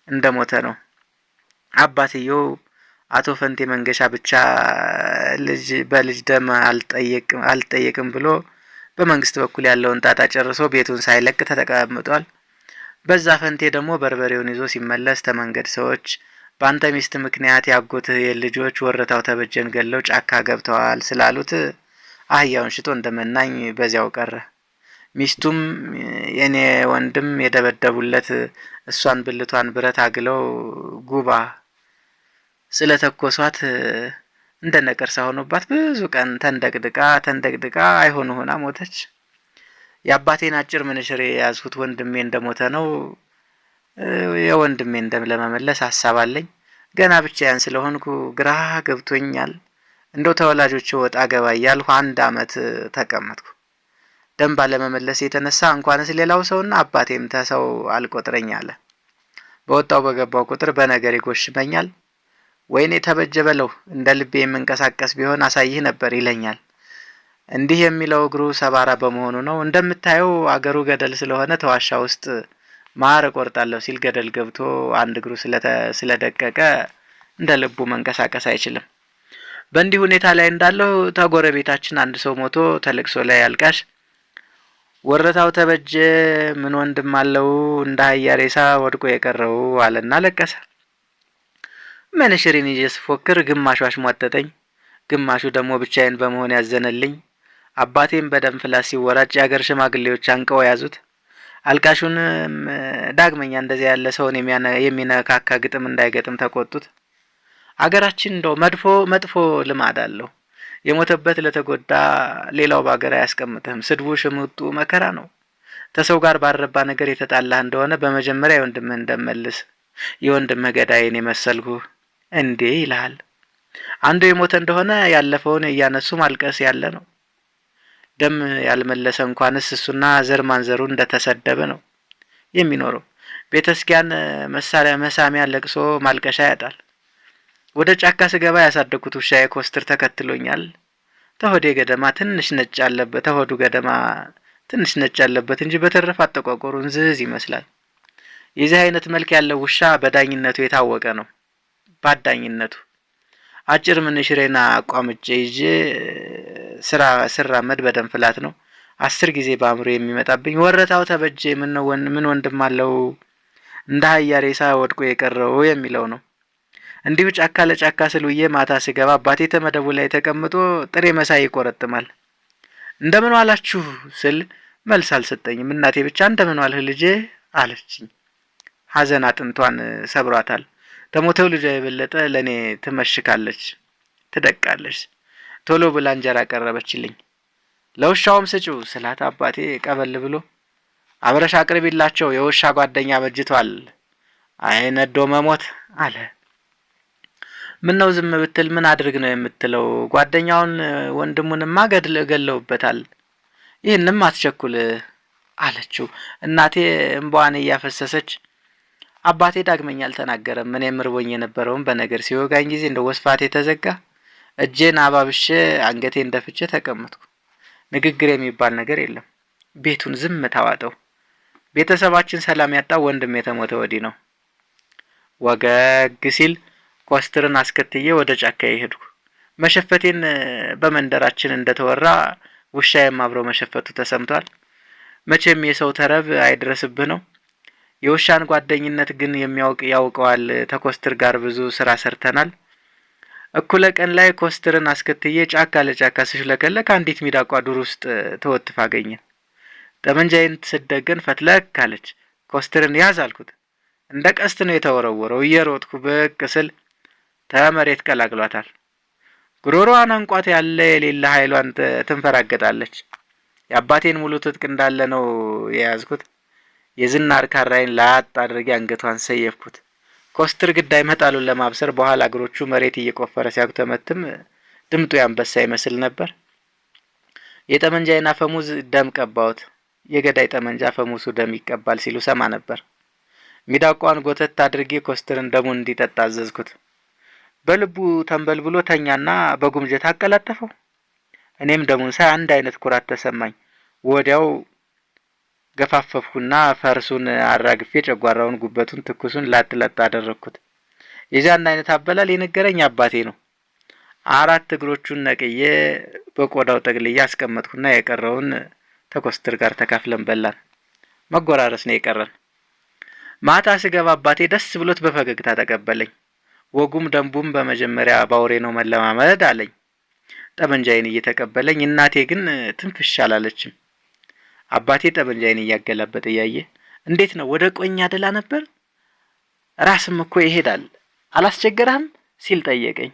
S1: እንደሞተ ነው። አባትየው አቶ ፈንቴ መንገሻ ብቻ በልጅ ደም አልጠየቅም ብሎ በመንግስት በኩል ያለውን ጣጣ ጨርሶ ቤቱን ሳይለቅ ተቀምጧል። በዛ ፈንቴ ደግሞ በርበሬውን ይዞ ሲመለስ ተመንገድ ሰዎች በአንተ ሚስት ምክንያት ያጎትህ የልጆች ወረታው ተበጀን ገለው ጫካ ገብተዋል ስላሉት አህያውን ሽጦ እንደመናኝ በዚያው ቀረ። ሚስቱም የኔ ወንድም የደበደቡለት እሷን ብልቷን ብረት አግለው ጉባ ስለተኮሷት እንደ ነቀርሳ ሆኖባት ብዙ ቀን ተንደቅድቃ አይሆን ሆና ሞተች። የአባቴን አጭር ምንሽር የያዝኩት ወንድሜ እንደሞተ ነው። የወንድሜን ደም ለመመለስ ሐሳብ አለኝ። ገና ብቻዬን ስለሆንኩ ግራ ገብቶኛል። እንደው ተወላጆቹ ወጣ ገባ እያልኩ 1 አመት ተቀመጥኩ። ደም ባለመመለስ የተነሳ እንኳንስ ሌላው ሰውና አባቴም ተሰው አልቆጥረኝ አለ። በወጣው በገባው ቁጥር በነገር ይጎሽመኛል። ወይኔ ተበጀበለው እንደ ልቤ የምንቀሳቀስ ቢሆን አሳይህ ነበር ይለኛል። እንዲህ የሚለው እግሩ ሰባራ በመሆኑ ነው። እንደምታየው አገሩ ገደል ስለሆነ ተዋሻ ውስጥ ማር ቆርጣለሁ ሲል ገደል ገብቶ አንድ እግሩ ስለደቀቀ እንደ ልቡ መንቀሳቀስ አይችልም። በእንዲህ ሁኔታ ላይ እንዳለው ተጎረቤታችን አንድ ሰው ሞቶ ተለቅሶ ላይ አልቃሽ ወረታው ተበጀ ምን ወንድም አለው እንደ አህያ ሬሳ ወድቆ የቀረው አለና ለቀሰ። መንሽሪን ይዤ ስፎክር ግማሹ አሽሟጠጠኝ፣ ግማሹ ደግሞ ብቻዬን በመሆን ያዘነልኝ። አባቴም በደም ፍላስ ሲወራጭ የአገር ሽማግሌዎች አንቀው ያዙት። አልቃሹን ዳግመኛ እንደዚህ ያለ ሰውን የሚነካካ ግጥም እንዳይገጥም ተቆጡት። አገራችን እንደው መጥፎ ልማድ አለው። የሞተበት ለተጎዳ ሌላው ባገር አያስቀምጥህም። ስድቡ ሽሙጡ መከራ ነው። ተሰው ጋር ባረባ ነገር የተጣላህ እንደሆነ በመጀመሪያ የወንድምህን እንደመልስ የወንድምህ ገዳይን የመሰልኩ እንዴ ይልሃል። አንዱ የሞተ እንደሆነ ያለፈውን እያነሱ ማልቀስ ያለ ነው። ደም ያልመለሰ እንኳንስ እሱና ዘር ማንዘሩ እንደተሰደበ ነው የሚኖረው። ቤተክርስቲያን መሳሪያ መሳሚያ ለቅሶ ማልቀሻ ያጣል። ወደ ጫካ ስገባ ያሳደኩት ውሻዬ ኮስትር ተከትሎኛል። ተሆዴ ገደማ ትንሽ ነጭ አለበት እንጂ በተረፈ አጠቋቆሩ እንዝዝ ይመስላል። የዚህ አይነት መልክ ያለው ውሻ በዳኝነቱ የታወቀ ነው። ባዳኝነቱ አጭር ምንሽሬና አቋምጬ ይዤ ስራመድ በደም ፍላት ነው 10 ጊዜ በአእምሮ የሚመጣብኝ ወረታው ተበጀ ምን ወንድም አለው እንደ አህያ ሬሳ ወድቆ የቀረው የሚለው ነው። እንዲሁ ጫካ ለጫካ ስሉዬ ማታ ስገባ አባቴ ተመደቡ ላይ ተቀምጦ ጥሬ መሳይ ይቆረጥማል። እንደምን ዋላችሁ ስል መልስ አልሰጠኝም። እናቴ ብቻ እንደምን ዋልህ ልጄ አለችኝ። ሐዘን አጥንቷን ሰብሯታል። ተሞተው ልጇ የበለጠ ለኔ ትመሽካለች፣ ትደቃለች። ቶሎ ብላ እንጀራ ቀረበችልኝ። ለውሻውም ስጪው ስላት አባቴ ቀበል ብሎ አብረሽ አቅርቢላቸው የውሻ ጓደኛ በጅቷል፣ አይነዶ መሞት አለ። ምን ነው ዝም ብትል ምን አድርግ ነው የምትለው? ጓደኛውን ወንድሙንማ ገለውበታል። ይህንም አትቸኩል አለችው። እናቴ እንባዋን እያፈሰሰች አባቴ ዳግመኛ አልተናገረም። እኔም ርቦኝ የነበረውን በነገር ሲወጋኝ ጊዜ እንደ ወስፋቴ ተዘጋ። እጄን አባብሼ አንገቴን ደፍቼ ተቀመጥኩ። ንግግር የሚባል ነገር የለም። ቤቱን ዝም ታዋጠው። ቤተሰባችን ሰላም ያጣው ወንድም የተሞተ ወዲህ ነው። ወገግ ሲል ኮስትርን አስከትዬ ወደ ጫካ ሄድኩ። መሸፈቴን በመንደራችን እንደተወራ ውሻዬም አብሮ መሸፈቱ ተሰምቷል። መቼም የሰው ተረብ አይድረስብህ ነው። የውሻን ጓደኝነት ግን የሚያውቅ ያውቀዋል። ተኮስትር ጋር ብዙ ስራ ሰርተናል። እኩለ ቀን ላይ ኮስትርን አስከትዬ ጫካ ለጫካ ስሽለከለክ አንዲት ሚዳቋ ዱር ውስጥ ተወትፋ አገኘን። ጠመንጃዬን ስደገን ፈትለክ አለች። ኮስትርን ያዝ አልኩት። እንደ ቀስት ነው የተወረወረው። እየሮጥኩ ብቅ ስል ተመሬት ቀላቅሏታል። ጉሮሮዋን አንቋት ያለ የሌለ ኃይሏን ትንፈራገጣለች። የአባቴን ሙሉ ትጥቅ እንዳለ ነው የያዝኩት። የዝናር ካራይን ላጥ አድርጌ አንገቷን ሰየፍኩት። ኮስትር ግዳይ መጣሉን ለማብሰር በኋላ እግሮቹ መሬት እየቆፈረ ሲያጉተመትም ድምጡ ያንበሳ ይመስል ነበር። የጠመንጃዬን አፈሙዝ ደም ቀባሁት። የገዳይ ጠመንጃ አፈሙሱ ደም ይቀባል ሲሉ ሰማ ነበር። ሚዳቋን ጎተት አድርጌ ኮስትርን ደሙን እንዲጠጣ አዘዝኩት። በልቡ ተንበልብሎ ተኛና በጉምጀት አቀላጠፈው። እኔም ደሙን ሳይ አንድ አይነት ኩራት ተሰማኝ። ወዲያው ገፋፈፍኩና ፈርሱን አራግፌ ጨጓራውን፣ ጉበቱን፣ ትኩሱን ላጥ ላጥ አደረኩት። የዛን አይነት አበላል የነገረኝ አባቴ ነው። 4 እግሮቹን ነቅዬ በቆዳው ጠቅልዬ አስቀመጥኩና የቀረውን ተኮስትር ጋር ተካፍለን በላን። መጎራረስ ነው የቀረን። ማታ ስገባ አባቴ ደስ ብሎት በፈገግታ ተቀበለኝ። ወጉም ደንቡም በመጀመሪያ ባውሬ ነው መለማመድ አለኝ። ጠመንጃዬን እየተቀበለኝ፣ እናቴ ግን ትንፍሽ አላለችም። አባቴ ጠመንጃዬን እያገላበጠ እያየ እንዴት ነው ወደ ቆኝ አደላ ነበር? ራስም እኮ ይሄዳል አላስቸገረህም ሲል ጠየቀኝ።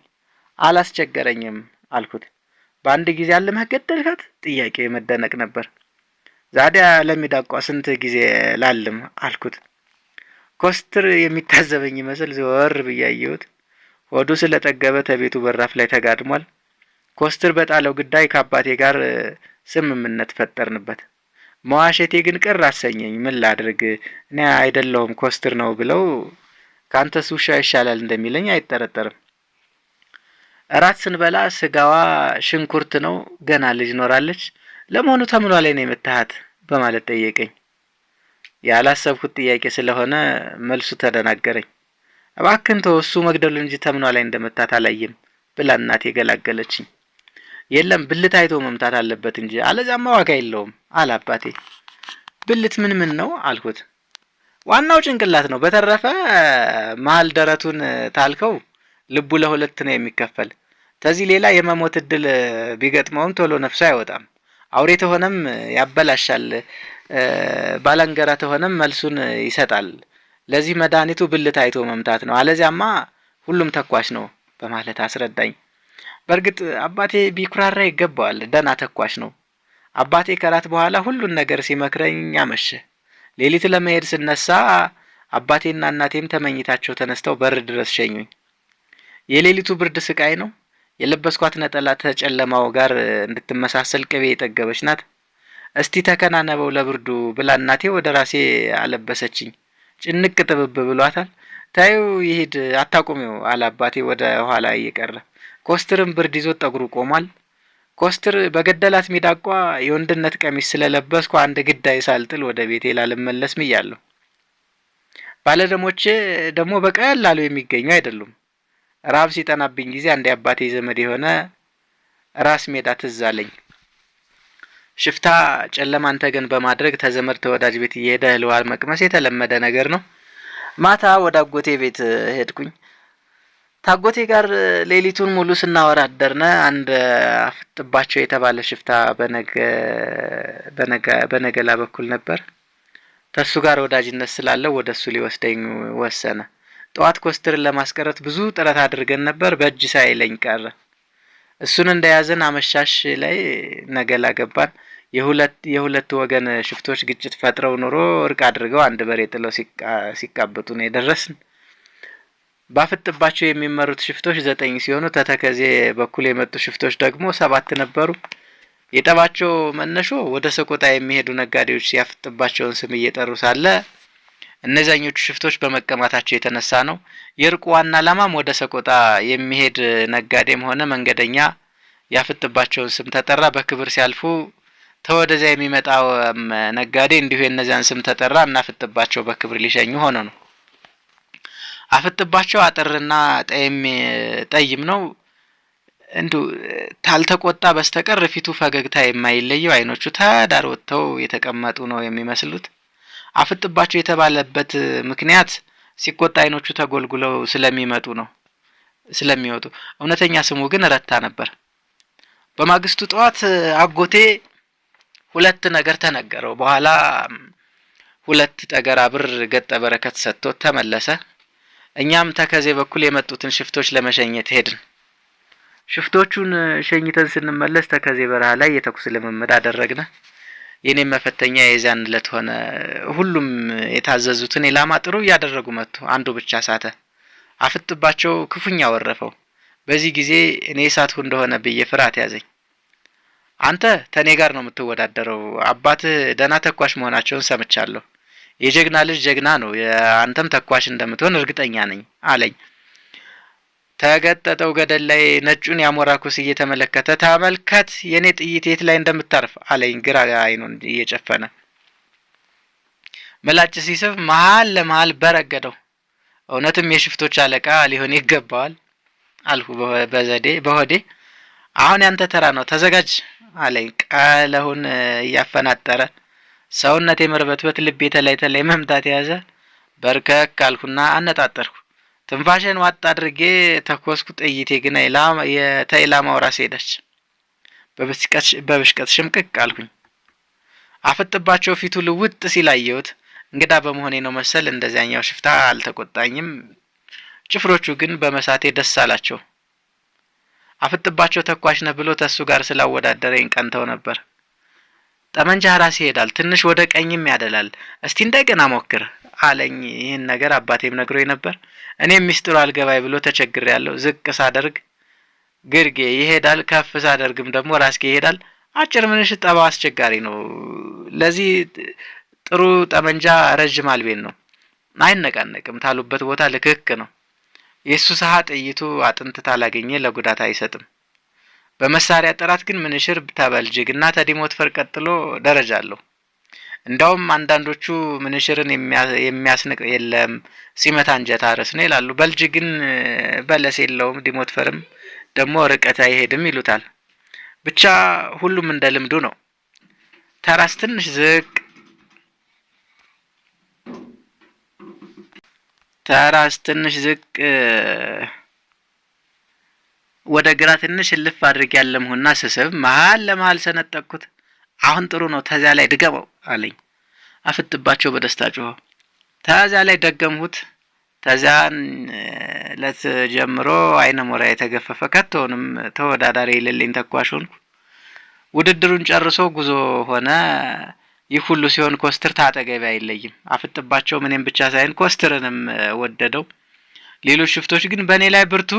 S1: አላስቸገረኝም አልኩት። በአንድ ጊዜ አለመህ ገደልካት? ጥያቄ መደነቅ ነበር። ዛዲያ ለሚዳቋ ስንት ጊዜ ላልም አልኩት። ኮስትር የሚታዘበኝ ይመስል ዘወር ብዬ አየሁት። ሆዱ ስለጠገበ ተቤቱ በራፍ ላይ ተጋድሟል። ኮስትር በጣለው ግዳይ ከአባቴ ጋር ስምምነት ፈጠርንበት። መዋሸቴ ግን ቅር አሰኘኝ። ምን ላድርግ? እኔ አይደለሁም ኮስትር ነው ብለው ካንተስ ውሻ ይሻላል እንደሚለኝ አይጠረጠርም። እራት ስንበላ ስጋዋ ሽንኩርት ነው፣ ገና ልጅ ኖራለች። ለመሆኑ ተምኗ ላይ ነው የምታሃት በማለት ጠየቀኝ። ያላሰብኩት ጥያቄ ስለሆነ መልሱ ተደናገረኝ። እባክህን ተው፣ እሱ መግደሉ እንጂ ተምኗ ላይ እንደመታት አላየም ብላ እናቴ ገላገለችኝ። የለም ብልት አይቶ መምታት አለበት እንጂ አለዛማ ዋጋ የለውም አለ አባቴ። ብልት ምን ነው አልኩት። ዋናው ጭንቅላት ነው። በተረፈ መሀል ደረቱን ታልከው ልቡ ለሁለት ነው የሚከፈል። ከዚህ ሌላ የመሞት እድል ቢገጥመውም ቶሎ ነፍሱ አይወጣም። አውሬ ተሆነም ያበላሻል፣ ባላንገራ ተሆነም መልሱን ይሰጣል። ለዚህ መድኃኒቱ ብልት አይቶ መምታት ነው፣ አለዚያማ ሁሉም ተኳሽ ነው በማለት አስረዳኝ። በእርግጥ አባቴ ቢኩራራ ይገባዋል፣ ደና ተኳሽ ነው። አባቴ ከራት በኋላ ሁሉን ነገር ሲመክረኝ አመሸ። ሌሊት ለመሄድ ስነሳ አባቴና እናቴም ተመኝታቸው ተነስተው በር ድረስ ሸኙኝ። የሌሊቱ ብርድ ስቃይ ነው። የለበስኳት ነጠላ ተጨለማው ጋር እንድትመሳሰል ቅቤ የጠገበች ናት። እስቲ ተከናነበው ለብርዱ ብላ እናቴ ወደ ራሴ አለበሰችኝ። ጭንቅ ጥብብ ብሏታል። ታዩ ይሄድ አታቁሚው አለ አባቴ ወደ ኋላ እየቀረ። ኮስትርም ብርድ ይዞት ጠጉሩ ቆሟል። ኮስትር በገደላት ሚዳቋ የወንድነት ቀሚስ ስለለበስኩ አንድ ግዳይ ሳልጥል ወደ ቤቴ ላልመለስ ምያለሁ። ባለደሞቼ ደግሞ በቀላሉ የሚገኙ አይደሉም። ራብ ሲጠናብኝ ጊዜ አንድ አባቴ ዘመድ የሆነ ራስ ሜዳ ትዝ አለኝ። ሽፍታ ጨለማን ተገን በማድረግ ተዘመድ ተወዳጅ ቤት እየሄደ እህል ውሃ መቅመስ የተለመደ ነገር ነው። ማታ ወደ አጎቴ ቤት ሄድኩኝ። ታጎቴ ጋር ሌሊቱን ሙሉ ስናወራ አደርነ። አንድ አፍጥባቸው የተባለ ሽፍታ በነገላ በኩል ነበር። ተሱ ጋር ወዳጅነት ስላለው ወደሱ ሊወስደኝ ወሰነ። ጠዋት ኮስትርን ለማስቀረት ብዙ ጥረት አድርገን ነበር፣ በእጅ ሳይለኝ ቀረ። እሱን እንደያዘን አመሻሽ ላይ ነገላ ገባን። የሁለት ወገን ሽፍቶች ግጭት ፈጥረው ኑሮ እርቅ አድርገው አንድ በሬ ጥለው ሲቃበጡ ነው የደረስን። ባፍጥባቸው የሚመሩት ሽፍቶች 9 ሲሆኑ ተተከዜ በኩል የመጡ ሽፍቶች ደግሞ 7 ነበሩ። የጠባቸው መነሾ ወደ ሰቆጣ የሚሄዱ ነጋዴዎች ያፍጥባቸውን ስም እየጠሩ ሳለ እነዛኞቹ ሽፍቶች በመቀማታቸው የተነሳ ነው። የእርቁ ዋና ዓላማም ወደ ሰቆጣ የሚሄድ ነጋዴም ሆነ መንገደኛ ያፍጥባቸውን ስም ተጠራ በክብር ሲያልፉ ተወደዚያ የሚመጣው ነጋዴ እንዲሁ የነዛን ስም ተጠራ እና ፍጥባቸው በክብር ሊሸኙ ሆነ ነው። አፍጥባቸው አጥርና ጠይም ነው። እንዱ ታልተቆጣ በስተቀር ፊቱ ፈገግታ የማይለየው፣ አይኖቹ ተዳር ወጥተው የተቀመጡ ነው የሚመስሉት። አፍጥባቸው የተባለበት ምክንያት ሲቆጣ አይኖቹ ተጎልጉለው ስለሚወጡ፣ እውነተኛ ስሙ ግን ረታ ነበር። በማግስቱ ጠዋት አጎቴ 2 ነገር ተነገረው። በኋላ 2 ጠገራ ብር ገጠ በረከት ሰጥቶት ተመለሰ። እኛም ተከዜ በኩል የመጡትን ሽፍቶች ለመሸኘት ሄድን። ሽፍቶቹን ሸኝተን ስንመለስ ተከዜ በረሃ ላይ የተኩስ ልምምድ አደረግነ። የኔም መፈተኛ የዛን ዕለት ሆነ። ሁሉም የታዘዙትን ኢላማ ጥሩ ያደረጉ መጡ። አንዱ ብቻ ሳተ። አፍጥባቸው ክፉኛ ወረፈው። በዚህ ጊዜ እኔ ሳትሁ እንደሆነ ብዬ ፍርሃት ያዘኝ። አንተ ተኔ ጋር ነው የምትወዳደረው፣ አባትህ ደና ተኳሽ መሆናቸውን ሰምቻለሁ። የጀግና ልጅ ጀግና ነው፣ አንተም ተኳሽ እንደምትሆን እርግጠኛ ነኝ አለኝ። ተገጠጠው ገደል ላይ ነጩን ያሞራ ኩስ እየተመለከተ ተመልከት የኔ ጥይት የት ላይ እንደምታርፍ አለኝ፣ ግራ አይኑን እየጨፈነ። ምላጭ ሲስብ መሃል ለመሃል በረገደው። እውነትም የሽፍቶች አለቃ ሊሆን ይገባዋል አልሁ በሆዴ። አሁን ያንተ ተራ ነው ተዘጋጅ አለኝ ቀለሁን እያፈናጠረ። ሰውነቴ መርበትበት፣ ልቤ ተላይ መምታት የያዘ። በርከክ አልኩና አነጣጠርኩ። ትንፋሽን ዋጥ አድርጌ ተኮስኩ። ጥይቴ ግን የኢላማው ራስ ሄደች። በብሽቀት ሽምቅቅ አልኩኝ። አፈጥባቸው ፊቱ ልውጥ ሲል አየሁት። እንግዳ በመሆኔ ነው መሰል እንደዚያኛው ሽፍታ አልተቆጣኝም። ጭፍሮቹ ግን በመሳቴ ደስ አላቸው። አፈጥባቸው ተኳሽ ነህ ብሎ ተሱ ጋር ስላወዳደረኝ ቀንተው ነበር። ጠመንጃ ራስ ይሄዳል፣ ትንሽ ወደ ቀኝም ያደላል፣ እስቲ እንደገና ሞክር አለኝ። ይህን ነገር አባቴም ነግሮኝ ነበር። እኔም ሚስጥሩ አልገባይ ብሎ ተቸግሬያለሁ። ዝቅ ሳደርግ ግርጌ ይሄዳል፣ ከፍ ሳደርግም ደግሞ ራስጌ ይሄዳል። አጭር ምንሽ ጠባው አስቸጋሪ ነው። ለዚህ ጥሩ ጠመንጃ ረጅም አልቤን ነው፣ አይነቃነቅም፣ ታሉበት ቦታ ልክክ ነው። የሱ ሰሃ ጥይቱ አጥንት ታላገኘ ለጉዳት አይሰጥም። በመሳሪያ ጥራት ግን ምንሽር ተበልጅግና ተዲሞትፈር ቀጥሎ ደረጃ አለው። እንዳውም አንዳንዶቹ ምንሽርን የሚያስንቅ የለም ሲመታ እንጀት አረስ ነው ይላሉ። በልጅግን በለስ የለውም፣ ዲሞትፈርም ደግሞ ርቀት አይሄድም ይሉታል። ብቻ ሁሉም እንደ ልምዱ ነው። ተራስ ትንሽ ዝቅ ወደ ግራ ትንሽ ልፍ አድርጌ ያለምሁና ስስብ መሃል ለመሃል ሰነጠቅኩት። አሁን ጥሩ ነው፣ ተዚያ ላይ ድገመው አለኝ። አፍጥባቸው በደስታ ጮኸ። ተዚያ ላይ ደገምሁት። ተዚያን ለት ጀምሮ አይነ ሞራ የተገፈፈ ከቶንም ተወዳዳሪ የሌለኝ ተኳሽ ሆንኩ። ውድድሩን ጨርሶ ጉዞ ሆነ። ይህ ሁሉ ሲሆን ኮስትር ታጠገቢ አይለይም። አፍጥባቸው ምንም ብቻ ሳይሆን ኮስትርንም ወደደው። ሌሎች ሽፍቶች ግን በእኔ ላይ ብርቱ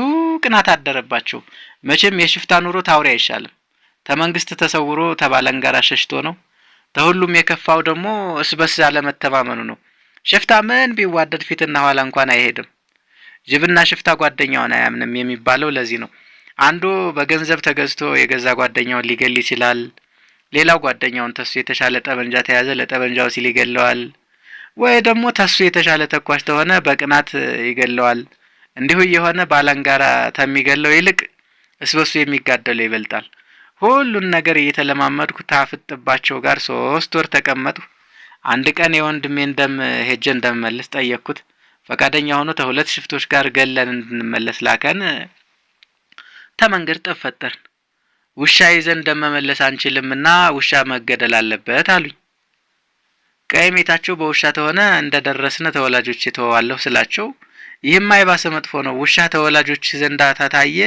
S1: ቅናት አደረባቸው። መቼም የሽፍታ ኑሮ ታውሪ አይሻልም። ተመንግስት ተሰውሮ ተባለንጋራ ሸሽቶ ነው። ተሁሉም የከፋው ደግሞ እስበስ ያለ መተማመኑ ነው። ሽፍታ ምን ቢዋደድ ፊትና ኋላ እንኳን አይሄድም። ጅብና ሽፍታ ጓደኛውን አያምንም የሚባለው ለዚህ ነው። አንዱ በገንዘብ ተገዝቶ የገዛ ጓደኛውን ሊገል ይችላል። ሌላው ጓደኛውን ተሱ የተሻለ ጠመንጃ ተያዘ ለጠመንጃው ሲል ይገለዋል። ወይ ደግሞ ተሱ የተሻለ ተኳሽ ተሆነ በቅናት ይገለዋል። እንዲሁ የሆነ ባላንጋራ ተሚገለው ይልቅ እስበሱ የሚጋደለው ይበልጣል። ሁሉን ነገር እየተለማመድኩ ታፍጥባቸው ጋር 3 ወር ተቀመጥኩ። አንድ ቀን የወንድሜን ደም ሄጄ እንደመለስ ጠየቅኩት። ፈቃደኛ ሆኖ ተሁለት ሽፍቶች ጋር ገለን እንድንመለስ ላከን። ተመንገድ ተፈጠርን። ውሻ ይዘን እንደመመለስ አንችልምና ውሻ መገደል አለበት አሉኝ። ቀይሜታቸው በውሻ ተሆነ እንደደረስነ ተወላጆች ተዋዋለሁ ስላቸው ይህም አይባሰ መጥፎ ነው። ውሻ ተወላጆች ዘንዳ ታታየ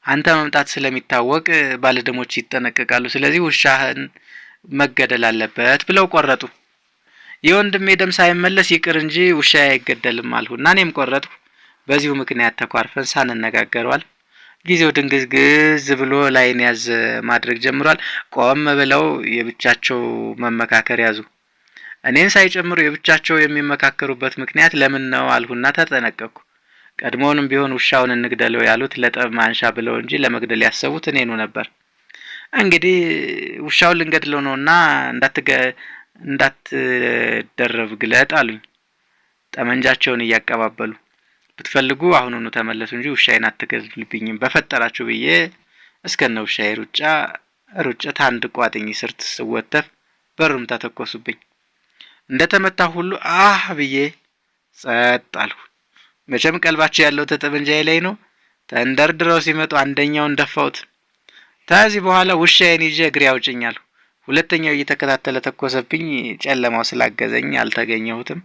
S1: አንተ መምጣት ስለሚታወቅ ባለደሞች ይጠነቀቃሉ። ስለዚህ ውሻህን መገደል አለበት ብለው ቆረጡ። የወንድሜ ደም ሳይመለስ ይቅር እንጂ ውሻ አይገደልም አልሁና እኔም ቆረጥኩ። በዚሁ ምክንያት ተኳርፈን ሳንነጋገረዋል። ጊዜው ድንግዝግዝ ብሎ ላይን ያዝ ማድረግ ጀምሯል። ቆም ብለው የብቻቸው መመካከር ያዙ። እኔን ሳይጨምሩ የብቻቸው የሚመካከሩበት ምክንያት ለምን ነው አልሁና ተጠነቀቅኩ። ቀድሞውንም ቢሆን ውሻውን እንግደለው ያሉት ለጠብ ማንሻ ብለው እንጂ ለመግደል ያሰቡት እኔኑ ነበር። እንግዲህ ውሻውን ልንገድለው ነውና እንዳትደረብ ግለጥ አሉኝ፣ ጠመንጃቸውን እያቀባበሉ። ብትፈልጉ አሁኑኑ ተመለሱ እንጂ ውሻዬን አትገድሉብኝም በፈጠራችሁ ብዬ እስከነ ውሻዬ ሩጫ አንድ ቋጥኝ ስር ስወተፍ በሩም ተተኮሱብኝ። እንደተመታ ሁሉ አህ ብዬ ጸጥ አልሁ። መቼም ቀልባቸው ያለው ተጠመንጃዬ ላይ ነው። ተንደርድረው ሲመጡ አንደኛውን ደፋውት። ከዚህ በኋላ ውሻዬን ይዤ እግሬ ያውጭኛል። ሁለተኛው እየተከታተለ ተኮሰብኝ። ጨለማው ስላገዘኝ አልተገኘሁትም።